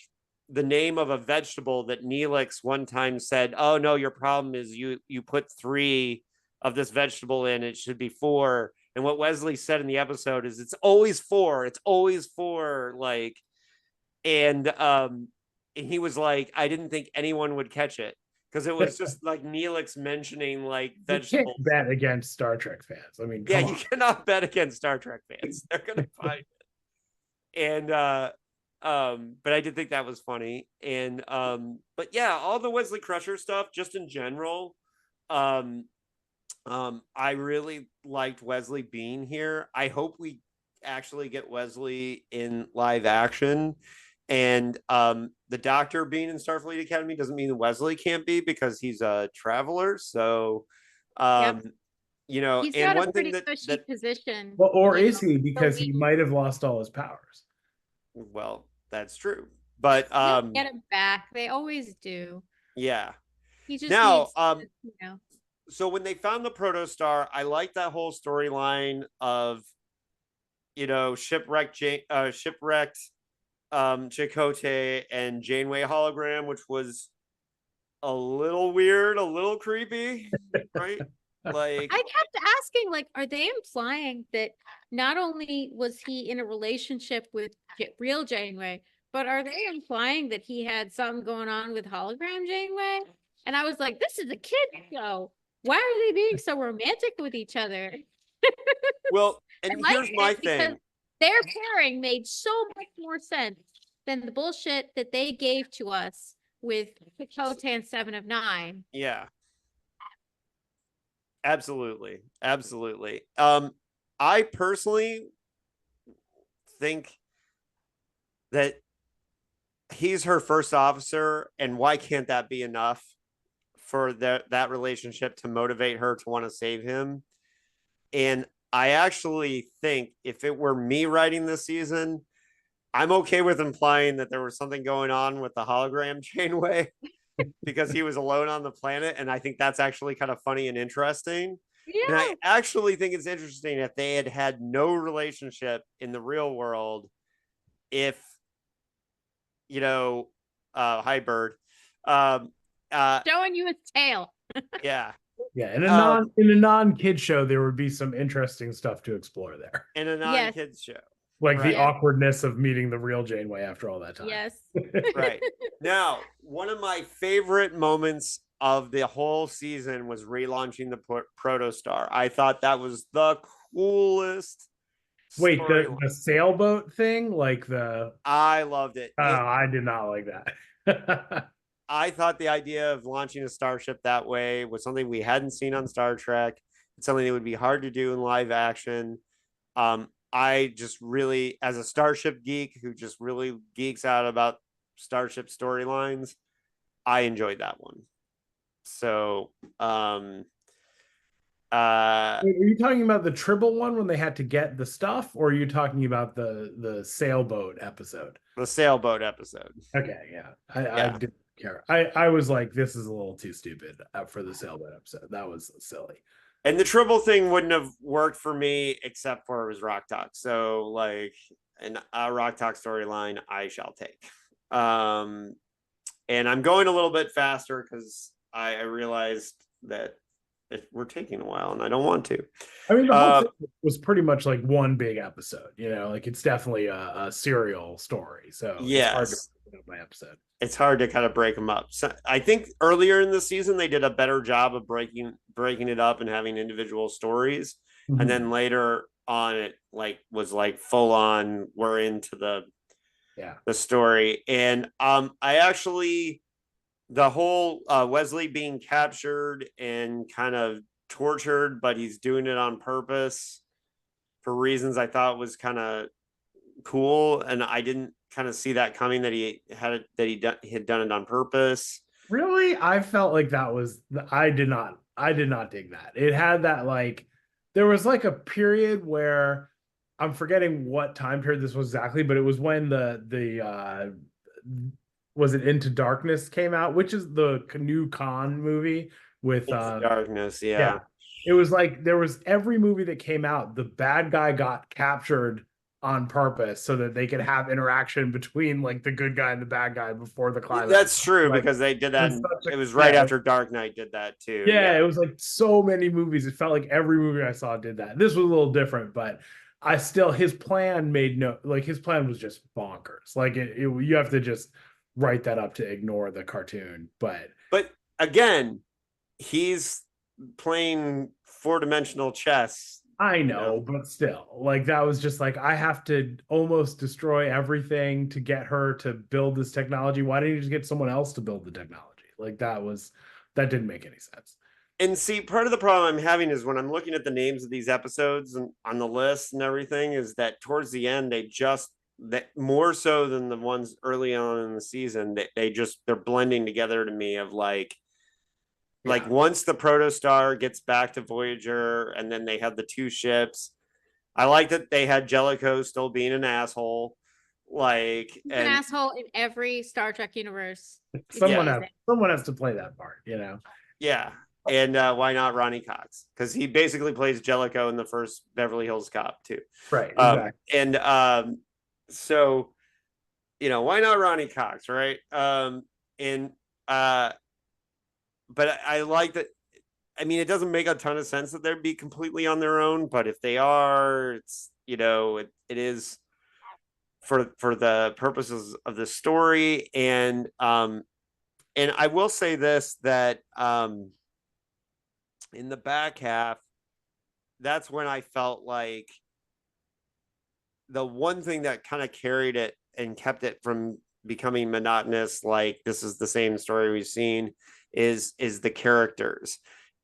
the name of a vegetable that Neelix one time said, "Oh no, your problem is you put 3 of this vegetable in, it should be 4." And what Wesley said in the episode is, "It's always 4. It's always 4." Like, and he was like, "I didn't think anyone would catch it." Because it was just like Neelix mentioning like vegetables. You can't bet against Star Trek fans. I mean, yeah, on. You cannot bet against Star Trek fans. They're gonna find it. And but I did think that was funny. And but yeah, all the Wesley Crusher stuff, just in general, I really liked Wesley being here. I hope we actually get Wesley in live action. And the Doctor being in Starfleet Academy doesn't mean Wesley can't be, because he's a traveler. So, you know, he's and got one a pretty thing cushy position. Well, or is he? Because he might have lost all his powers. Well, that's true. But they'll get him back. They always do. Yeah. He just now, needs to, you know. So when they found the protostar, I like that whole storyline of, you know, shipwrecked Chakotay and Janeway hologram, which was a little weird, a little creepy, right? Like, I kept asking, like, are they implying that not only was he in a relationship with real Janeway, but are they implying that he had something going on with hologram Janeway? And I was like, this is a kid show. Why are they being so romantic with each other? well, and here's my thing. Their pairing made so much more sense than the bullshit that they gave to us with Chakotay and 7 of 9. Yeah. Absolutely. Absolutely. I personally think that he's her first officer, and why can't that be enough for that relationship to motivate her to want to save him? And I actually think if it were me writing this season, I'm okay with implying that there was something going on with the hologram Janeway because he was alone on the planet. And I think that's actually kind of funny and interesting. Yeah. And I actually think it's interesting if they had no relationship in the real world, if, you know, hi Bird, showing you its tail. Yeah. Yeah, in a non-kid show, there would be some interesting stuff to explore there. In a non-kids show. Like the awkwardness of meeting the real Janeway after all that time. Yes. Right. Now, one of my favorite moments of the whole season was relaunching the Protostar. I thought that was the coolest. Wait, the sailboat thing? Like the... I loved it. I did not like that. I thought the idea of launching a starship that way was something we hadn't seen on Star Trek. It's something that would be hard to do in live action. I just really, as a Starship geek who just really geeks out about Starship storylines, I enjoyed that one. So Wait, are you talking about the Tribble one when they had to get the stuff, or are you talking about the sailboat episode? the sailboat episode. Okay, yeah. I Yeah. didn't care. I was like, this is a little too stupid for the sailboat episode. That was silly. And the Tribble thing wouldn't have worked for me except for it was Rock Talk. So like a Rock Talk storyline I shall take. And I'm going a little bit faster because I realized that we're taking a while and I don't want to. I mean, the whole thing was pretty much like one big episode, you know, like it's definitely a serial story. So yes. It's hard to break it up by episode. It's hard to kind of break them up. So I think earlier in the season they did a better job of breaking it up and having individual stories. Mm-hmm. And then later on it like was like full on we're into the story. And I actually the whole Wesley being captured and kind of tortured, but he's doing it on purpose for reasons I thought was kind of cool, and I didn't kind of see that coming that he had done it on purpose. Really, I felt like that was I did not dig that. It had that like there was like a period where I'm forgetting what time period this was exactly, but it was when the was it Into Darkness came out, which is the new Khan movie with Darkness, yeah. It was like there was every movie that came out, the bad guy got captured on purpose so that they could have interaction between like the good guy and the bad guy before the climax. That's true, like, because they did that. It was right after Dark Knight did that too. Yeah, it was like so many movies. It felt like every movie I saw did that. This was a little different, but his plan his plan was just bonkers. Like you have to just write that up to ignore the cartoon. But again, he's playing 4-dimensional chess. I know, but still, like that was just like I have to almost destroy everything to get her to build this technology. Why didn't you just get someone else to build the technology? Like that didn't make any sense. And see, part of the problem I'm having is when I'm looking at the names of these episodes and on the list and everything is that towards the end that more so than the ones early on in the season, they're blending together to me of like once the Protostar gets back to Voyager and then they have the two ships. I like that they had Jellicoe still being an asshole. Like an asshole in every Star Trek universe. Someone has to play that part, you know? Yeah. And why not Ronnie Cox? Because he basically plays Jellicoe in the first Beverly Hills Cop too. Right. Exactly. So, why not Ronnie Cox, right? But I like that. I mean, it doesn't make a ton of sense that they'd be completely on their own, but if they are, it's it is for the purposes of the story. And I will say this, that in the back half, that's when I felt like the one thing that kind of carried it and kept it from becoming monotonous, like this is the same story we've seen, is the characters.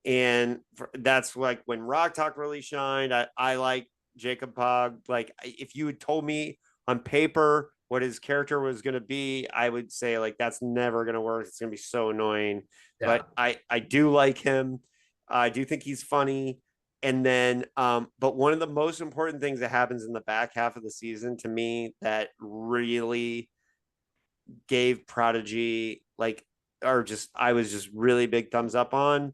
And that's like when Rock Talk really shined. I like Jacob Pog. Like if you had told me on paper what his character was going to be, I would say like that's never going to work. It's going to be so annoying. Yeah. But I do like him. I do think he's funny. And then, but one of the most important things that happens in the back half of the season to me that really gave Prodigy I was just really big thumbs up on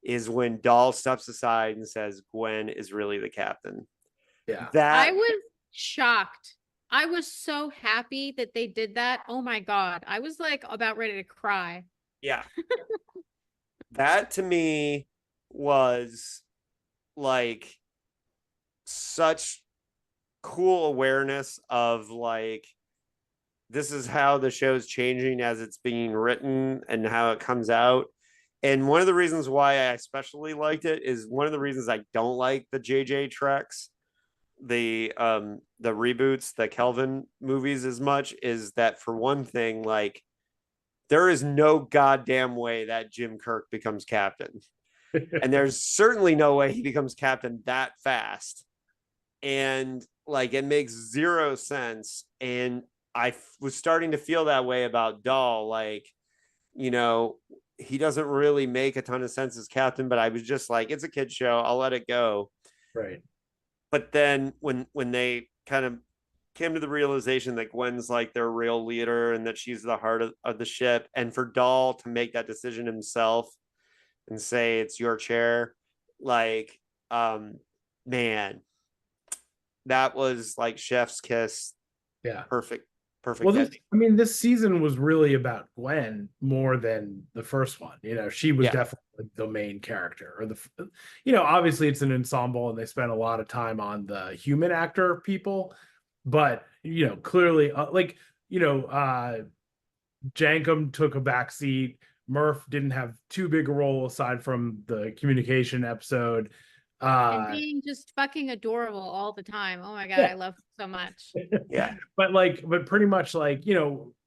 is when Dahl steps aside and says Gwen is really the captain. Yeah. I was shocked. I was so happy that they did that. Oh my God. I was like about ready to cry. Yeah. That to me was like such cool awareness of like, this is how the show's changing as it's being written and how it comes out. And one of the reasons why I especially liked it is one of the reasons I don't like the JJ Treks, the reboots, the Kelvin movies as much, is that for one thing, like there is no goddamn way that Jim Kirk becomes captain. And there's certainly no way he becomes captain that fast. And like, it makes zero sense. And I was starting to feel that way about Dahl. Like, he doesn't really make a ton of sense as captain, but I was just like, it's a kid show, I'll let it go. Right. But then when they kind of came to the realization that Gwen's like their real leader and that she's the heart of the ship, and for Dahl to make that decision himself and say it's your chair, like, man, that was like chef's kiss. Yeah. Perfect Well, ending. I mean, this season was really about Gwen more than the first one. You know, she was definitely the main character, or obviously it's an ensemble and they spent a lot of time on the human actor people, but clearly, Jankum took a back seat. Murph didn't have too big a role aside from the communication episode. And being just fucking adorable all the time. Oh my God, I love him so much. Yeah. But pretty much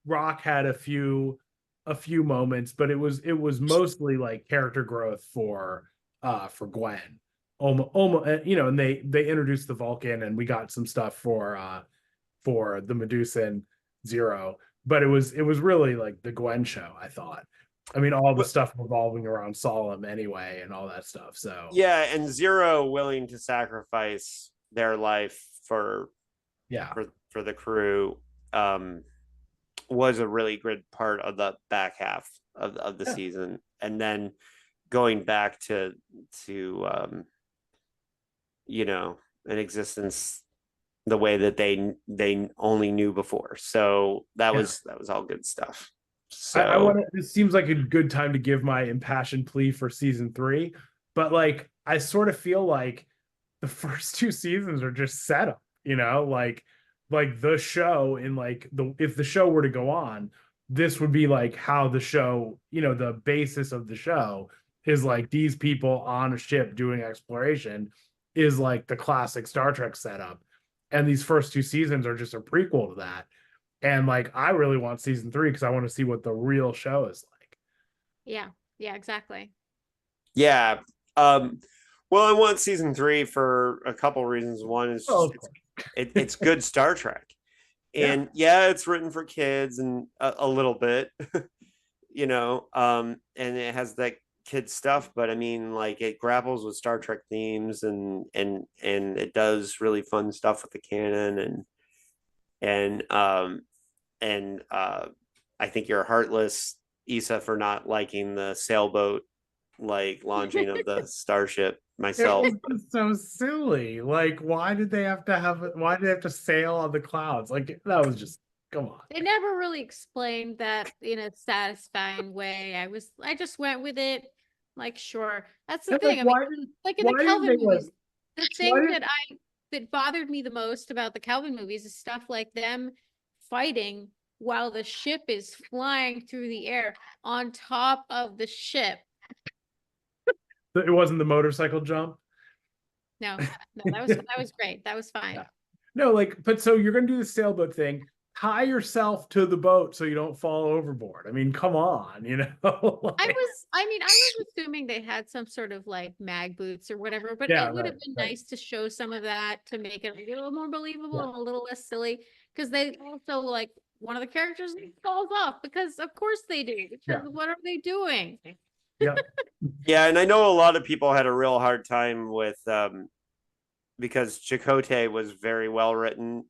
Rock had a few moments, but it was mostly like character growth for Gwen. And they introduced the Vulcan, and we got some stuff for the Medusan Zero, but it was really like the Gwen show, I thought. I mean, all the stuff revolving around Solemn anyway, and all that stuff. So yeah, and Zero willing to sacrifice their life for the crew was a really good part of the back half of the season, and then going back to an existence the way that they only knew before. So that was all good stuff. So it seems like a good time to give my impassioned plea for season 3, but I sort of feel like the first 2 seasons are just setup, like the show if the show were to go on, this would be like how the show, the basis of the show is like these people on a ship doing exploration is like the classic Star Trek setup. And these first 2 seasons are just a prequel to that. And I really want season 3 because I want to see what the real show is like. Yeah, exactly. Yeah. Well, I want season 3 for a couple reasons. One is it's good Star Trek. And it's written for kids and a little bit, and it has that kid stuff, but I mean, it grapples with Star Trek themes and it does really fun stuff with the canon and I think you're heartless, Issa, for not liking the sailboat launching of the starship. Myself, it was so silly. Why did they have to sail on the clouds? That was just, come on. They never really explained that in a satisfying way. I just went with it. Sure, that's the thing. I mean, in the Kelvin movies, the thing that bothered me the most about the Kelvin movies is stuff like them fighting while the ship is flying through the air on top of the ship. It wasn't the motorcycle jump. No, that was great. That was fine. Yeah. No, but so you're gonna do the sailboat thing. Tie yourself to the boat so you don't fall overboard. I mean, come on, I was assuming they had some sort of mag boots or whatever, but it would have been nice to show some of that to make it a little more believable and a little less silly. Because they also one of the characters falls off because of course they do. Because what are they doing? Yeah. Yeah, and I know a lot of people had a real hard time with because Chakotay was very well written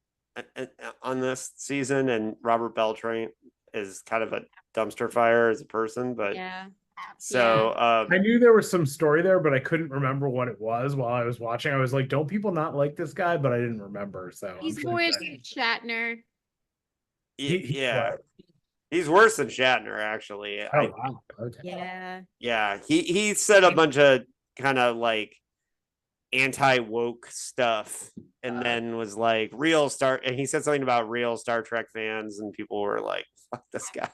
on this season, and Robert Beltran is kind of a dumpster fire as a person, but I knew there was some story there, but I couldn't remember what it was while I was watching. I was like, don't people not like this guy? But I didn't remember. So he's voicing Shatner. He's worse than Shatner, actually. Wow. Okay. Yeah. He said a bunch of kind of anti-woke stuff, and then was and he said something about real Star Trek fans, and people were like, fuck this guy.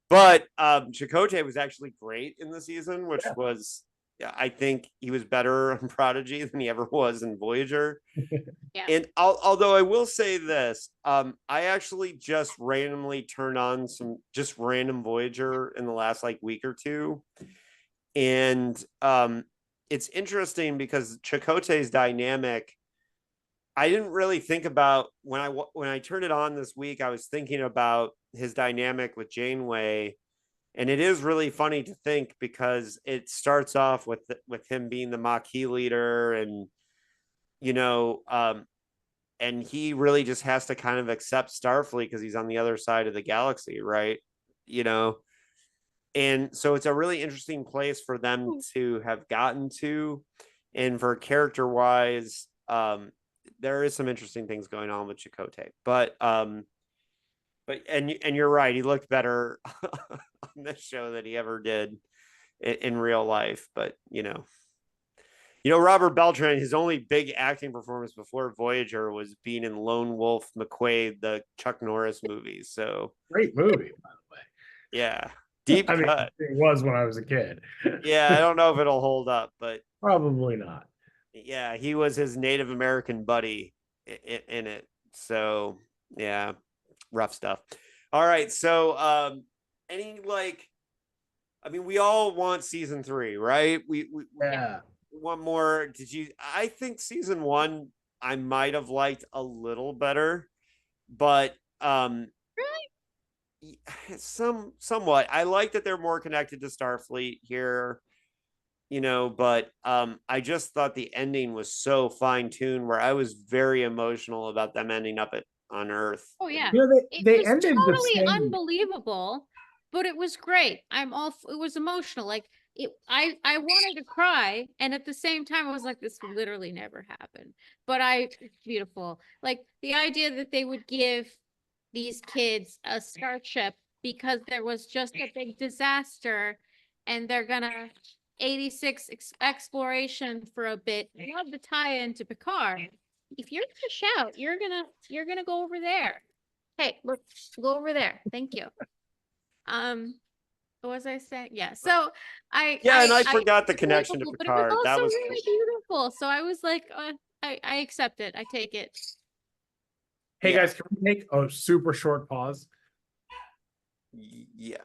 But Chakotay was actually great in the season, which was, I think he was better on Prodigy than he ever was in Voyager. And although I will say this, I actually just randomly turned on some just random Voyager in the last week or two. And it's interesting because Chakotay's dynamic, I didn't really think about when I turned it on this week. I was thinking about his dynamic with Janeway And it is really funny to think because it starts off with him being the Maquis leader, and and he really just has to kind of accept Starfleet because he's on the other side of the galaxy, right? And so it's a really interesting place for them to have gotten to, and for character wise, there is some interesting things going on with Chakotay, but you're right, he looked better on this show than he ever did in real life. But Robert Beltran, his only big acting performance before Voyager was being in Lone Wolf McQuaid, the Chuck Norris movie. So great movie, by the way. Yeah, deep cut. It was when I was a kid. Yeah, I don't know if it'll hold up, but probably not. Yeah, he was his Native American buddy in it. So yeah, rough stuff. All right, so we all want season 3, right? We want more. I think season 1 I might have liked a little better, but somewhat. I like that they're more connected to Starfleet here, but I just thought the ending was so fine-tuned where I was very emotional about them ending up on Earth. Oh yeah, they it was ended totally unbelievable, but it was great. It was emotional. Like I wanted to cry, and at the same time I was like, this literally never happened. But it's beautiful. Like the idea that they would give these kids a starship because there was just a big disaster, and they're gonna 86 exploration for a bit. I love the tie-in to Picard. If you're gonna shout, you're gonna go over there. Hey, look, go over there. Thank you. What was I saying? Yeah. So I forgot the connection to Picard. But it was also really beautiful. So I was like, I accept it. I take it. Hey guys, can we take a super short pause? Yeah.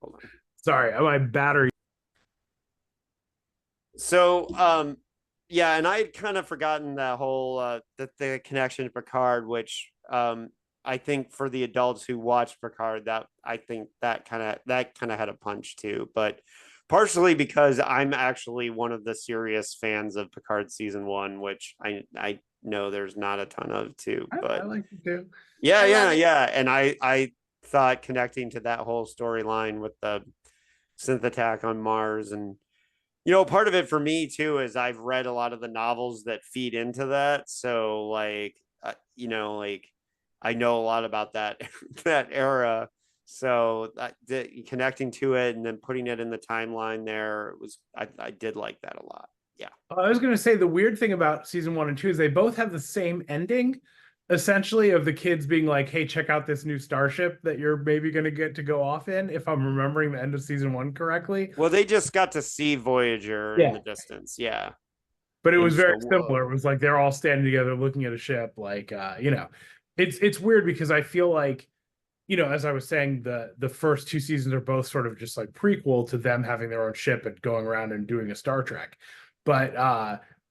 Hold on. Sorry, my battery. So, and I had kind of forgotten that whole the connection to Picard, which I think for the adults who watched Picard, that I think that kind of had a punch too. But partially because I'm actually one of the serious fans of Picard season 1, which I know there's not a ton of too. But I like it too. Yeah. And I thought connecting to that whole storyline with the synth attack on Mars, and part of it for me too is I've read a lot of the novels that feed into that. So I know a lot about that era. So connecting to it and then putting it in the timeline there, I did like that a lot. Yeah. I was going to say the weird thing about season 1 and 2 is they both have the same ending, essentially, of the kids being like, hey, check out this new starship that you're maybe going to get to go off in, if I'm remembering the end of season 1 correctly. Well, they just got to see Voyager in the distance. Yeah. But it was very similar. It was like they're all standing together looking at a ship. Like, it's weird because I feel like, as I was saying, the first 2 seasons are both sort of just like prequel to them having their own ship and going around and doing a Star Trek. But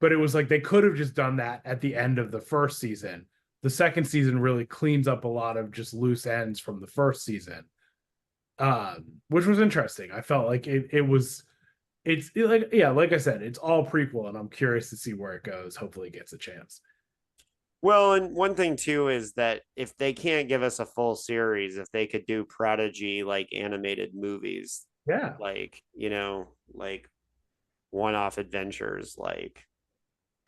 it was like they could have just done that at the end of the first season. The second season really cleans up a lot of just loose ends from the first season, which was interesting. I felt like like I said, it's all prequel, and I'm curious to see where it goes. Hopefully it gets a chance. Well, and one thing too is that if they can't give us a full series, if they could do Prodigy like animated movies, like one-off adventures, like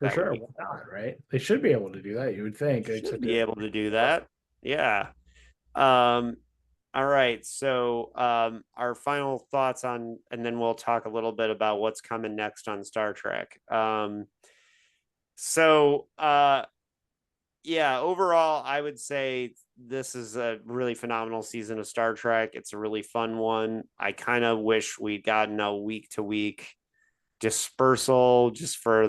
for sure, why not, right? They should be able to do that, you would think. They should be able to do that. Yeah. All right, so our final thoughts on, and then we'll talk a little bit about what's coming next on Star Trek. Overall, I would say this is a really phenomenal season of Star Trek. It's a really fun one. I kind of wish we'd gotten a week-to-week dispersal just for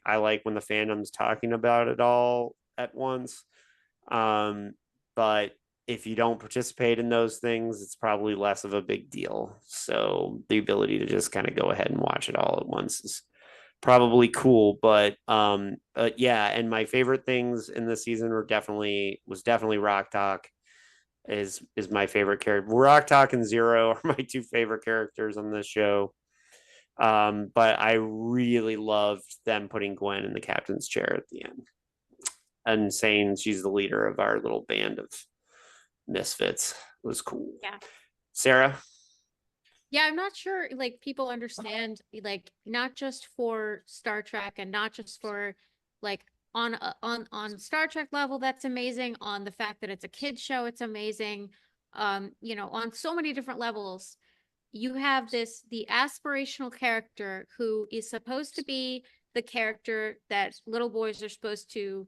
I like when the fandom's talking about it all at once. But if you don't participate in those things, it's probably less of a big deal. So the ability to just kind of go ahead and watch it all at once is probably cool. But and my favorite things in the season was definitely Rock Talk. is my favorite character. Rock and Zero are my two favorite characters on this show. But I really loved them putting Gwen in the captain's chair at the end and saying she's the leader of our little band of misfits. It was cool. Yeah. Sarah? Yeah, I'm not sure like people understand like not just for Star Trek and not just for like on Star Trek level, that's amazing. On the fact that it's a kid show, it's amazing. You know, on so many different levels, you have the aspirational character who is supposed to be the character that little boys are supposed to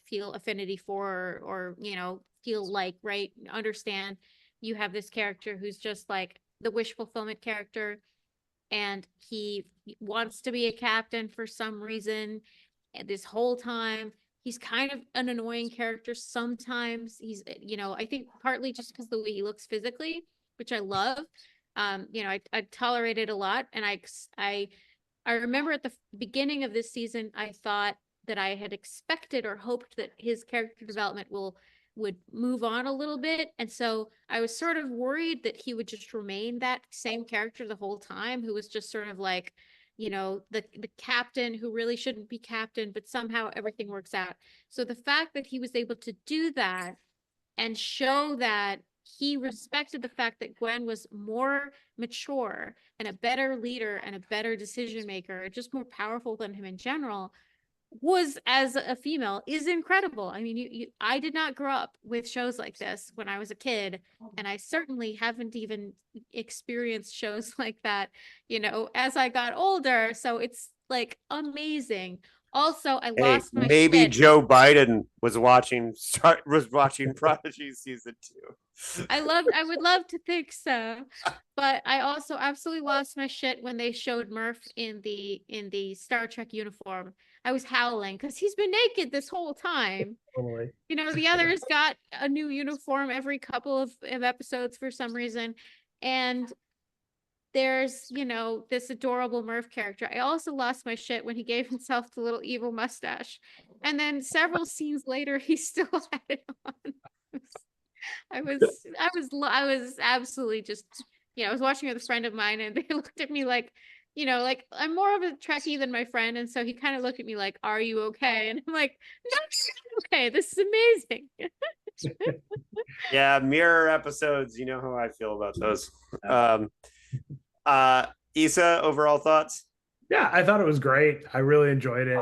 feel affinity for or you know, feel like, right? Understand. You have this character who's just like the wish fulfillment character, and he wants to be a captain for some reason. And this whole time, he's kind of an annoying character. Sometimes he's, you know, I think partly just because the way he looks physically, which I love. You know, I tolerate it a lot, and I remember at the beginning of this season, I thought that I had expected or hoped that his character development would move on a little bit. And so I was sort of worried that he would just remain that same character the whole time, who was just sort of like, you know, the captain who really shouldn't be captain, but somehow everything works out. So the fact that he was able to do that and show that he respected the fact that Gwen was more mature and a better leader and a better decision maker, just more powerful than him in general, was as a female is incredible. I mean, I did not grow up with shows like this when I was a kid, and I certainly haven't even experienced shows like that, you know, as I got older. So it's like amazing. Also, I lost my maybe shit. Joe Biden was watching Prodigy season 2. I would love to think so, but I also absolutely lost my shit when they showed Murph in the Star Trek uniform. I was howling because he's been naked this whole time. Totally. You know, the others got a new uniform every couple of episodes for some reason, and there's, you know, this adorable Murph character. I also lost my shit when he gave himself the little evil mustache, and then several scenes later, he still had it on. I was absolutely just, you know, I was watching with a friend of mine, and they looked at me like, you know, like I'm more of a Trekkie than my friend, and so he kind of looked at me like, "Are you okay?" And I'm like, "No, I'm okay. This is amazing." Yeah, mirror episodes. You know how I feel about those. Issa, overall thoughts? Yeah, I thought it was great. I really enjoyed it.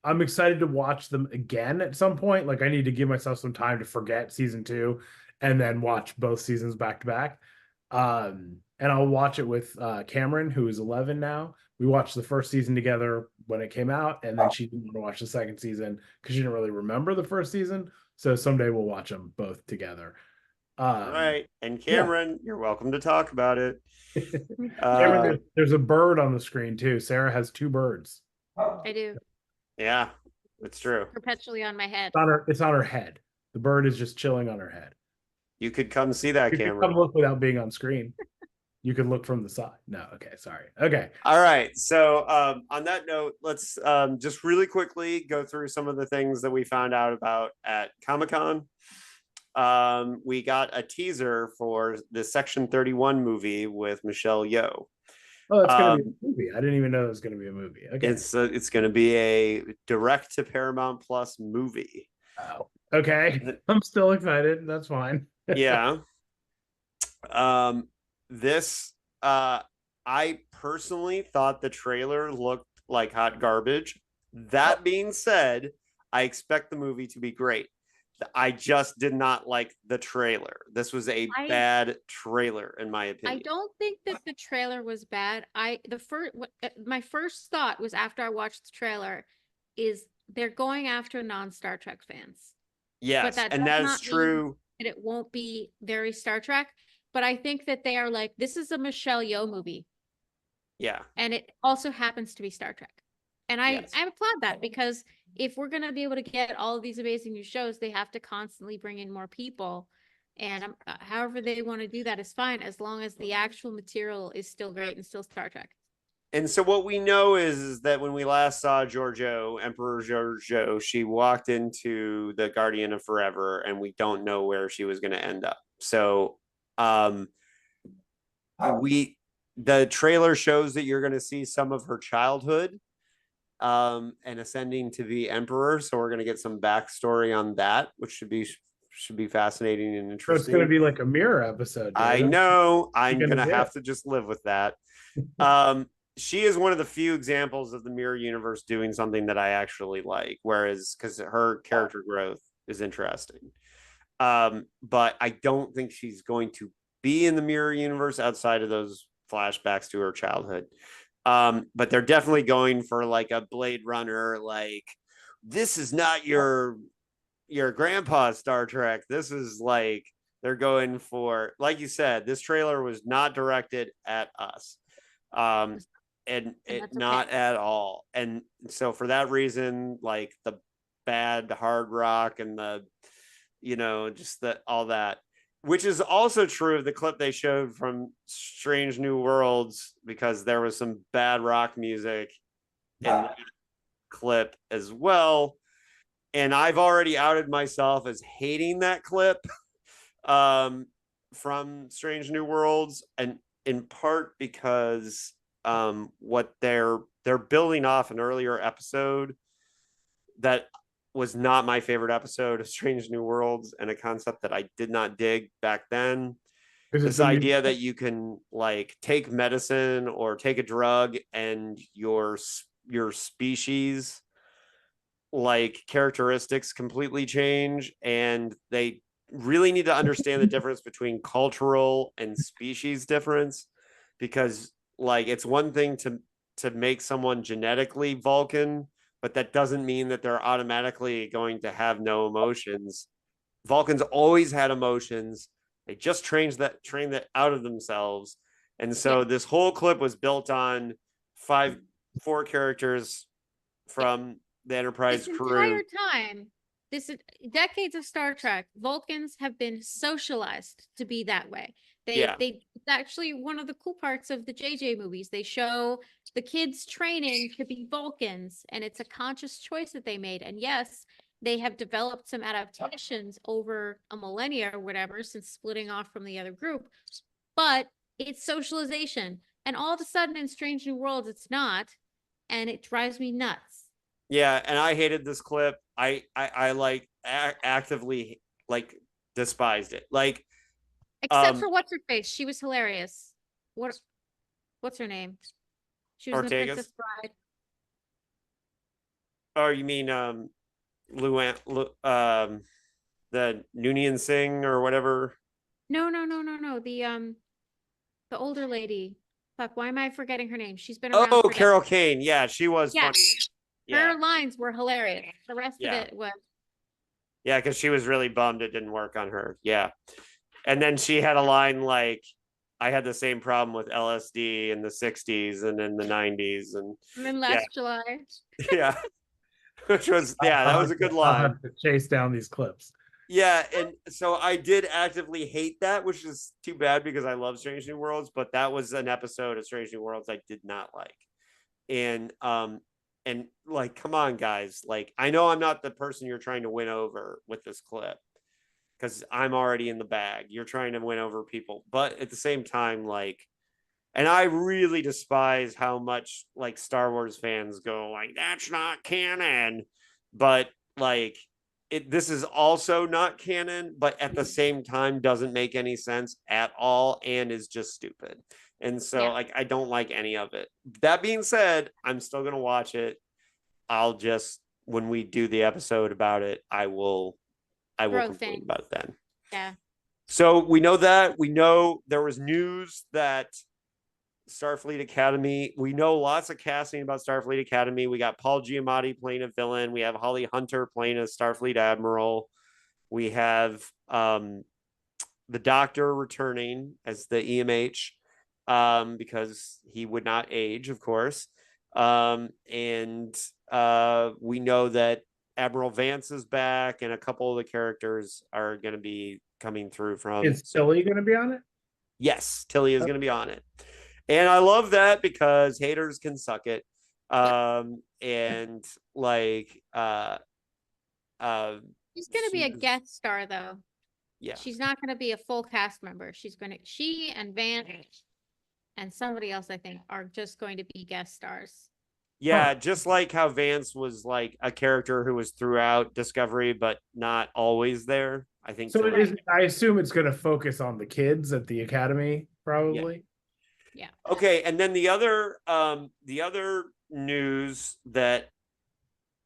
I'm excited to watch them again at some point. Like I need to give myself some time to forget season 2 and then watch both seasons back to back. And I'll watch it with Cameron, who is 11 now. We watched the first season together when it came out, and then she didn't want to watch the second season because she didn't really remember the first season. So someday we'll watch them both togetger. All right. And Cameron, you're welcome to talk about it. Cameron, there's a bird on the screen too. Sarah has 2 birds. I do. Yeah, it's true. Perpetually on my head. It's on her head. The bird is just chilling on her head. You could come see that, You Cameron. could come look without being on screen. You can look from the side. No, okay, sorry. Okay. All right. So on that note, let's just really quickly go through some of the things that we found out about at Comic-Con. We got a teaser for the Section 31 movie with Michelle Yeoh. Oh, it's going to be a movie. I didn't even know it was going to be a movie. Okay. It's going to be a direct to Paramount Plus movie. Oh, okay. I'm still excited. That's fine. Yeah. This I personally thought the trailer looked like hot garbage. That being said, I expect the movie to be great. I just did not like the trailer. This was a bad trailer, in my opinion. I don't think that the trailer was bad. My first thought was after I watched the trailer is they're going after non-Star Trek fans. Yes, and that is true. And it won't be very Star Trek, but I think that they are like, this is a Michelle Yeoh movie. Yeah. And it also happens to be Star Trek. And I applaud that, because if we're going to be able to get all of these amazing new shows, they have to constantly bring in more people. And however they want to do that is fine, as long as the actual material is still great and still Star Trek. And so what we know is that when we last saw Giorgio, Emperor Giorgio, she walked into the Guardian of Forever, and we don't know where she was going to end up. So the trailer shows that you're going to see some of her childhood and ascending to be emperor. So we're going to get some backstory on that, which should be fascinating and So interesting. it's going to be like a mirror episode. I know. I'm going to have to just live with that. She is one of the few examples of the mirror universe doing something that I actually like, whereas because her character growth is interesting. But I don't think she's going to be in the mirror universe outside of those flashbacks to her childhood. But they're definitely going for like a Blade Runner, like this is not your grandpa's Star Trek. This is like they're going for, like you said, this trailer was not directed at us. And it not at all. And so for that reason, like the bad hard rock and the, just all that, which is also true of the clip they showed from Strange New Worlds, because there was some bad rock music in that clip as well. And I've already outed myself as hating that clip from Strange New Worlds, and in part because what they're building off an earlier episode that was not my favorite episode of Strange New Worlds, and a concept that I did not dig back then. This idea that you can like take medicine or take a drug and your species like characteristics completely change, and they really need to understand the difference between cultural and species difference, because like it's one thing to make someone genetically Vulcan, but that doesn't mean that they're automatically going to have no emotions. Vulcans always had emotions. They just trained that out of themselves. And so this whole clip was built on 4 characters from the Enterprise crew. Entire time, this decades of Star Trek, Vulcans have been socialized to be that way. It's actually one of the cool parts of the JJ movies. They show the kids training to be Vulcans, and it's a conscious choice that they made. And yes, they have developed some adaptations over a millennia or whatever since splitting off from the other group, but it's socialization. And all of a sudden in Strange New Worlds, it's not, and it drives me nuts. Yeah, and I hated this clip. I like actively like despised it. Like, except for what's her face, she was hilarious. What's her name? She was in the Princess Bride. Oh, you mean the Noonien Singh or whatever? No. The older lady. Fuck, why am I forgetting her name? She's been around. Oh, Carol Kane. Yeah, she was funny. Yeah. Her lines were hilarious. The rest of it was. Yeah, because she was really bummed it didn't work on her. Yeah. And then she had a line like, I had the same problem with LSD in the 60s and in the 90s. And then last July. Yeah. Which was, that was a good line. I'll have to chase down these clips. Yeah, and so I did actively hate that, which is too bad because I love Strange New Worlds, but that was an episode of Strange New Worlds I did not like. And like, come on, guys. Like, I know I'm not the person you're trying to win over with this clip because I'm already in the bag. You're trying to win over people. But at the same time, like, and I really despise how much like Star Wars fans go like, that's not canon. But like, this is also not canon, but at the same time doesn't make any sense at all and is just stupid. And so like I don't like any of it. That being said, I'm still gonna watch it. I'll just, when we do the episode about it, I will complain about it then. Yeah. So we know there was news that Starfleet Academy, we know lots of casting about Starfleet Academy. We got Paul Giamatti playing a villain. We have Holly Hunter playing a Starfleet Admiral. We have the Doctor returning as the EMH because he would not age, of course. And we know that Admiral Vance is back, and a couple of the characters are going to be coming through from. Is Tilly going to be on it? Yes, Tilly is going to be on it. And I love that because haters can suck it. And like She's gonna be a guest star though. Yeah. She's not gonna be a full cast member. She and Van and somebody else, I think, are just going to be guest stars. Yeah, just like how Vance was like a character who was throughout Discovery, but not always there. I think so. I assume it's going to focus on the kids at the academy, probably. Yeah. Okay, and then the other news that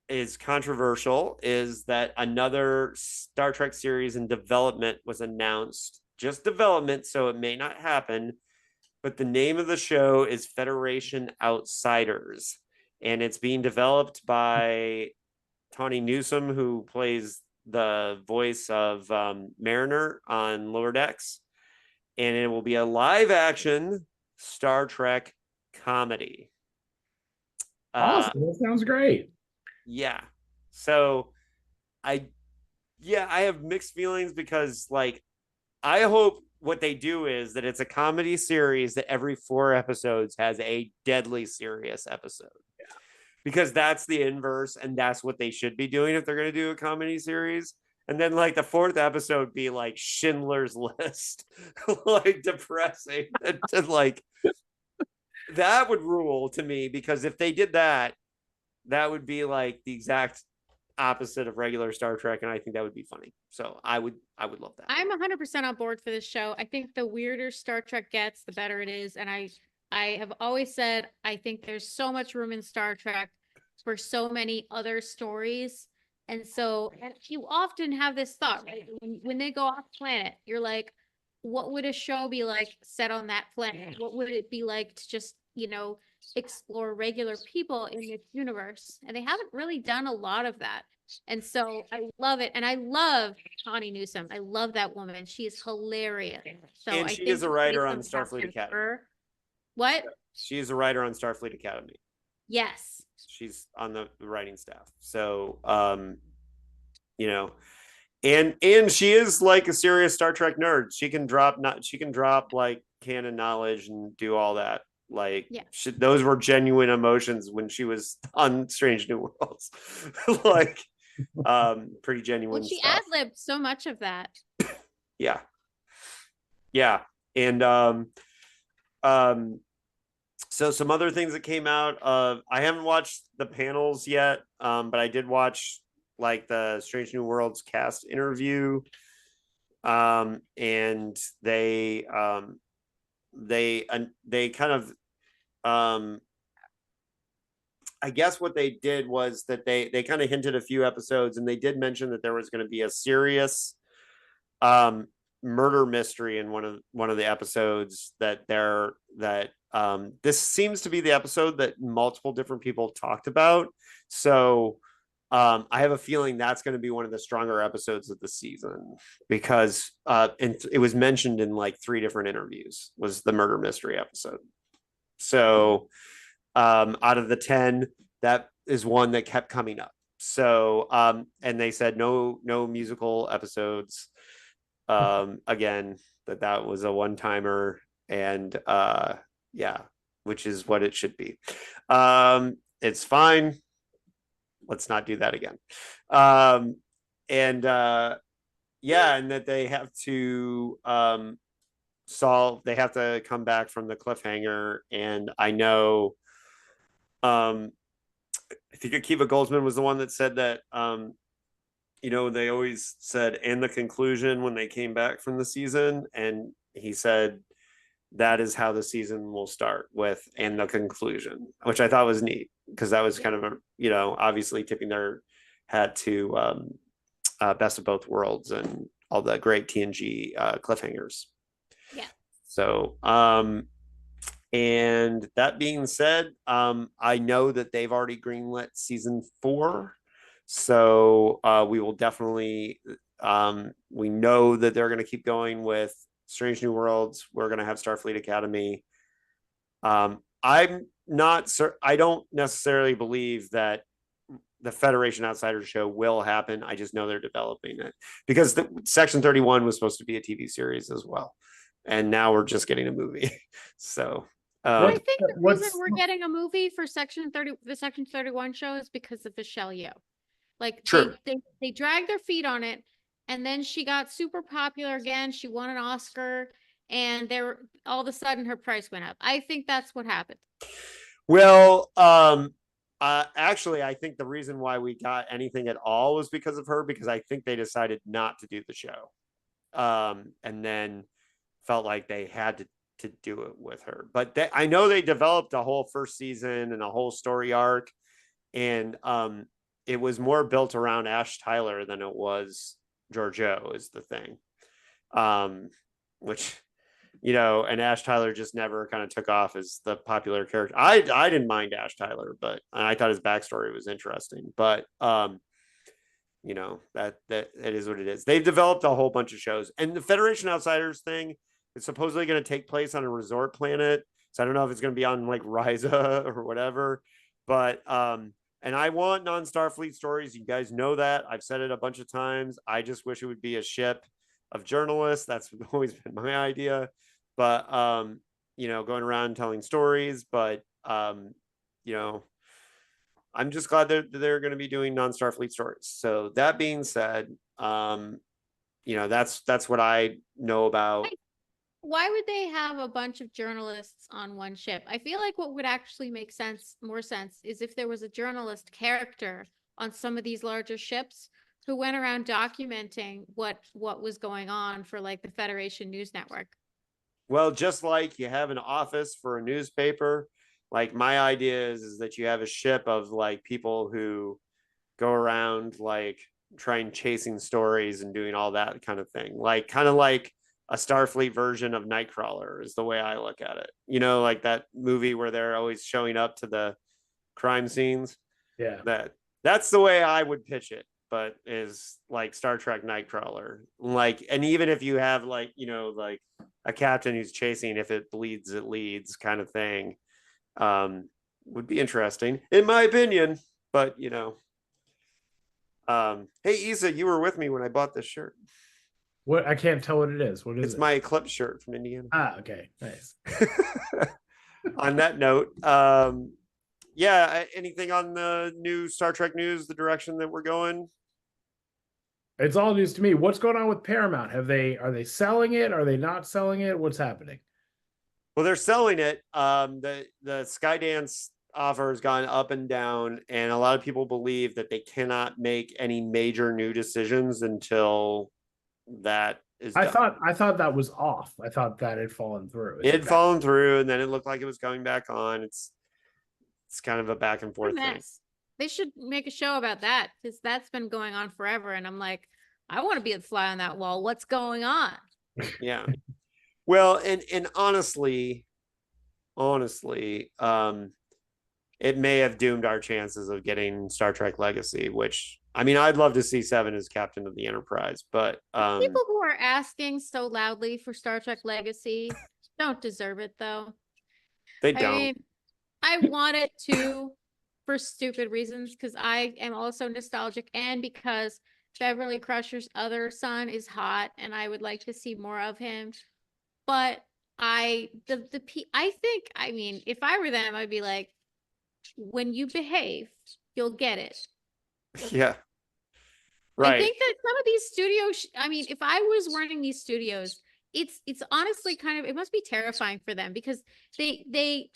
is controversial is that another Star Trek series in development was announced. Just development, so it may not happen. But the name of the show is Federation Outsiders, and it's being developed by Tawny Newsome, who plays the voice of Mariner on Lower Decks, and it will be a live action Star Trek comedy. Awesome. That sounds great. Yeah. So I have mixed feelings because like I hope what they do is that it's a comedy series that every 4 episodes has a deadly serious episode. Yeah. Because that's the inverse, and that's what they should be doing if they're going to do a comedy series. And then like the 4th episode be like Schindler's List, like depressing. And like that would rule to me, because if they did that, that would be like the exact opposite of regular Star Trek, and I think that would be funny. So I would love that. I'm 100% on board for this show. I think the weirder Star Trek gets, the better it is, and I have always said I think there's so much room in Star Trek for so many other stories. And so, and you often have this thought, right? When they go off planet, you're like, what would a show be like set on that planet? What would it be like to just, explore regular people in this universe? And they haven't really done a lot of that. And so I love it. And I love Tawny Newsome. I love that woman. She is hilarious. So and she is a writer on Starfleet Academy. What? She is a writer on Starfleet Academy. Yes. She's on the writing staff. So, and she is like a serious Star Trek nerd. She can drop like canon knowledge and do all that. Like, yeah. Those were genuine emotions when she was on Strange New Worlds. Like, pretty genuine. Well, she stuff. ad-libbed so much of that. Yeah. And so some other things that came out of, I haven't watched the panels yet, but I did watch like the Strange New Worlds cast interview, and they kind of, I guess what they did was that they kind of hinted a few episodes, and they did mention that there was going to be a serious murder mystery in one of the episodes this seems to be the episode that multiple different people talked about. So I have a feeling that's going to be one of the stronger episodes of the season, because and it was mentioned in like 3 different interviews, was the murder mystery episode. So out of the 10, that is one that kept coming up. So and they said no musical episodes. Again, that was a one-timer, and which is what it should be. It's fine. Let's not do that again. And that they have to they have to come back from the cliffhanger. And I know, I think Akiva Goldsman was the one that said that, they always said in the conclusion when they came back from the season, and he said that is how the season will start, with and the conclusion, which I thought was neat, because that was kind of obviously tipping their hat to Best of Both Worlds and all the great TNG cliffhangers. Yeah. So and that being said, I know that they've already greenlit season 4. So we will definitely, we know that they're going to keep going with Strange New Worlds. We're going to have Starfleet Academy. I'm not I don't necessarily believe that the Federation Outsiders show will happen. I just know they're developing it, because the Section 31 was supposed to be a TV series as well. And now we're just getting a movie. So But I think the reason What's we're getting a movie for the Section 31 show is because of Michelle Yeoh. Like Sure. they dragged their feet on it, and then she got super popular again. She won an Oscar, and all of a sudden her price went up. I think that's what happened. Well, actually, I think the reason why we got anything at all was because of her, because I think they decided not to do the show. And then felt like they had to do it with her. But I know they developed a whole first season and a whole story arc, and it was more built around Ash Tyler than it was Georgiou is the thing. Which, and Ash Tyler just never kind of took off as the popular character. I didn't mind Ash Tyler, but I thought his backstory was interesting. But that it is what it is. They've developed a whole bunch of shows, and the Federation Outsiders thing is supposedly going to take place on a resort planet. So I don't know if it's going to be on like Ryza or whatever, but and I want non-Starfleet stories. You guys know that. I've said it a bunch of times. I just wish it would be a ship of journalists. That's always been my idea. But going around telling stories. But I'm just glad they're going to be doing non-Starfleet stories. So that being said, that's what I know about. Why would they have a bunch of journalists on one ship? I feel like what would actually make more sense, is if there was a journalist character on some of these larger ships who went around documenting what was going on for like the Federation News Network. Well, just like you have an office for a newspaper, like my idea is that you have a ship of like people who go around like trying chasing stories and doing all that kind of thing. Like kind of like a Starfleet version of Nightcrawler is the way I look at it. Like that movie where they're always showing up to the crime scenes. Yeah. That's the way I would pitch it, but is like Star Trek Nightcrawler. Like, and even if you have like, like a captain who's chasing, if it bleeds, it leads kind of thing, would be interesting in my opinion. But hey Issa, you were with me when I bought this shirt. What? I can't tell what it is. What is it? It's my Eclipse shirt from Indiana. Okay, nice. On that note, anything on the new Star Trek news, the direction that we're going? It's all news to me. What's going on with Paramount? Are they selling it? Are they not selling it? What's happening? Well, they're selling it. The Skydance offer has gone up and down, and a lot of people believe that they cannot make any major new decisions until that is done. I thought that was off. I thought that had fallen through. It had fallen through, and then it looked like it was going back on. It's kind of a back and forth thing. They should make a show about that, because that's been going on forever, and I'm like, I want to be a fly on that wall. What's going on? Yeah. Well, and honestly, it may have doomed our chances of getting Star Trek Legacy, which, I mean, I'd love to see Seven as captain of the Enterprise, but people who are asking so loudly for Star Trek Legacy don't deserve it, though. They don't. I mean, I want it to for stupid reasons, because I am also nostalgic, and because Beverly Crusher's other son is hot, and I would like to see more of him. But I think, I mean, if I were them, I'd be like, when you behave, you'll get it. Yeah. Right. I think that some of these studios, I mean, if I was running these studios, it's honestly kind of, it must be terrifying for them, because they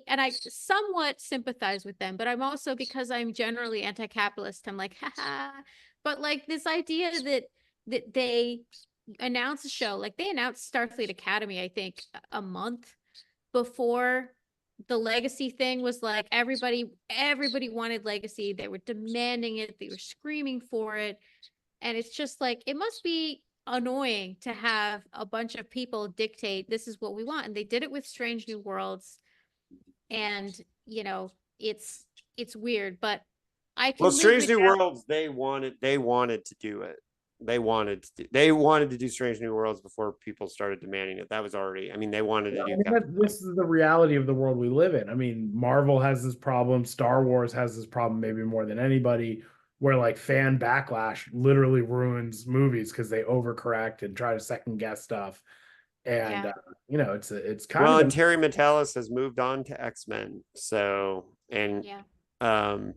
and I somewhat sympathize with them, but I'm also, because I'm generally anti-capitalist, I'm like, haha. But like this idea that they announce a show, like they announced Starfleet Academy, I think a month before the Legacy thing was like, everybody wanted Legacy. They were demanding it. They were screaming for it. And it's just like, it must be annoying to have a bunch of people dictate, this is what we want. And they did it with Strange New Worlds. And, it's weird, but I can. Well, Strange New Worlds, they wanted to do it. They wanted to do Strange New Worlds before people started demanding it. That was already, I mean, they wanted to do that. This is the reality of the world we live in. I mean, Marvel has this problem. Star Wars has this problem, maybe more than anybody, where like fan backlash literally ruins movies because they overcorrect and try to second guess stuff. And Yeah. it's kind Well, of and Terry Metalis has moved on to X-Men, so Yeah. um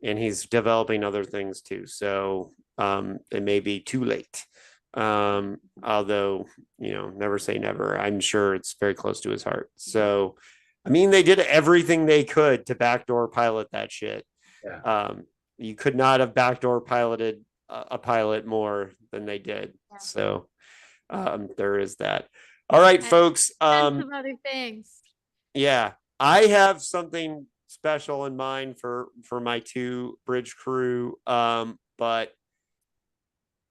and he's developing other things too. So it may be too late. Although, never say never. I'm sure it's very close to his heart. So I mean, they did everything they could to backdoor pilot that shit. yeah. You could not have backdoor piloted a pilot more than they did. Yeah. So there is that. All right, And folks. tons of other things. Yeah, I have something special in mind for my two bridge crew. But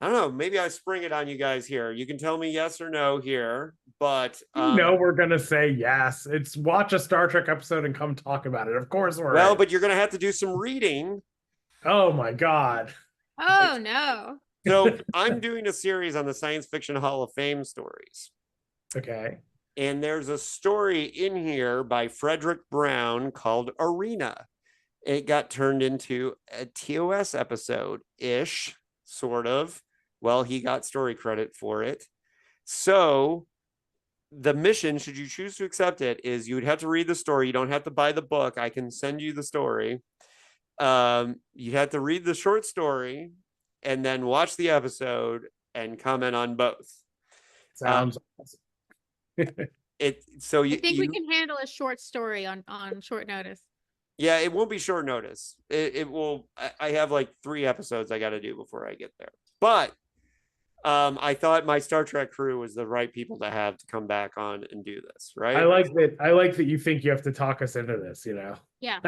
I don't know. Maybe I spring it on you guys here. You can tell me yes or no here. But We're gonna say yes. It's watch a Star Trek episode and come talk about it. Of course we're well, in. but you're gonna have to do some reading. Oh my god. Oh no. So I'm doing a series on the Science Fiction Hall of Fame stories. Okay. And there's a story in here by Frederick Brown called Arena. It got turned into a TOS episode ish, sort of. Well, he got story credit for it. So the mission, should you choose to accept it, is you would have to read the story. You don't have to buy the book. I can send you the story. You have to read the short story and then watch the episode and comment on both. Sounds awesome. I think we can handle a short story on short notice. Yeah, it won't be short notice. It will. I have like 3 episodes I got to do before I get there. But I thought my Star Trek crew was the right people to have to come back on and do this, right? I like that you think you have to talk us into this, Yeah.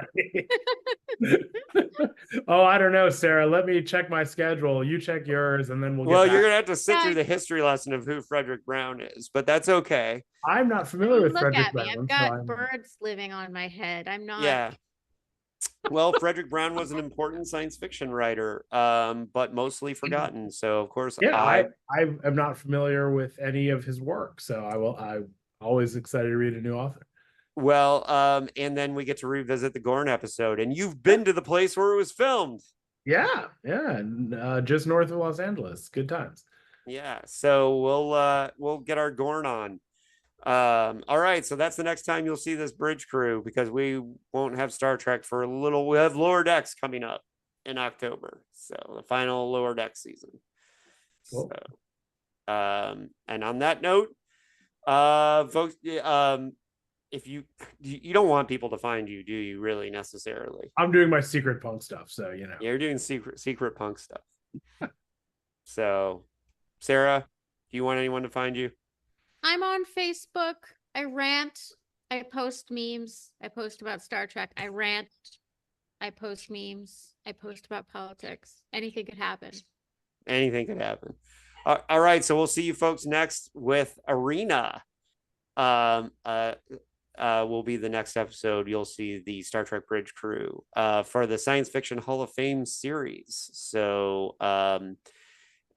Oh, I don't know, Sarah. Let me check my schedule. You check yours, and then we'll get Well, back. you're gonna have to sit through the history lesson of who Frederick Brown is, but that's okay. I'm not familiar with Look Frederick at me. Brown. I've got birds living on my head. I'm not. Yeah. Well, Frederick Brown was an important science fiction writer, but mostly forgotten. So, of course, Yeah, I am not familiar with any of his work, so I'm always excited to read a new author. Well, and then we get to revisit the Gorn episode, and you've been to the place where it was filmed. Yeah, just north of Los Angeles. Good times. Yeah, so we'll get our Gorn on. All right, so that's the next time you'll see this bridge crew, because we won't have Star Trek for a little. We have Lower Decks coming up in October, so the final Lower Decks season. Cool. So, and on that note, folks, if you don't want people to find you, do you really necessarily? I'm doing my secret punk stuff, so Yeah, you're doing secret punk stuff. So, Sarah, do you want anyone to find you? I'm on Facebook. I rant. I post memes. I post about Star Trek. I rant. I post memes. I post about politics. Anything could happen. Anything could happen. All right, so we'll see you folks next with Arena. Will be the next episode. You'll see the Star Trek Bridge crew for the Science Fiction Hall of Fame series. So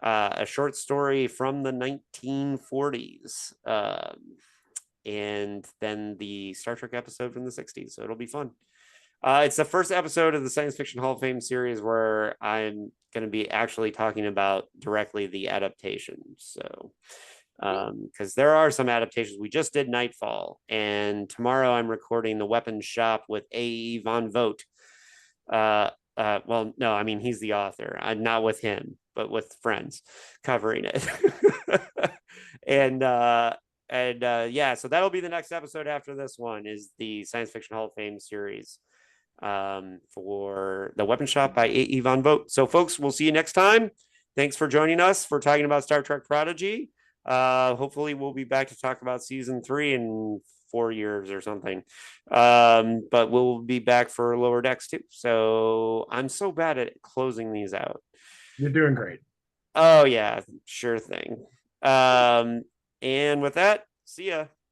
a short story from the 1940s, and then the Star Trek episode from the 60s. So it'll be fun. It's the first episode of the Science Fiction Hall of Fame series where I'm going to be actually talking about directly the adaptation. So because there are some adaptations. We just did Nightfall, and tomorrow I'm recording The Weapons Shop with A.E. Von Vogt. Well, no, I mean, he's the author. I'm not with him, but with friends covering it. and yeah, so that'll be the next episode after this one, is the Science Fiction Hall of Fame series for The Weapons Shop by A.E. Von Vogt. So folks, we'll see you next time. Thanks for joining us for talking about Star Trek Prodigy. Hopefully we'll be back to talk about season 3 in 4 years or something. But we'll be back for Lower Decks too. So I'm so bad at closing these out. You're doing great. Oh yeah, sure thing. And with that, see ya.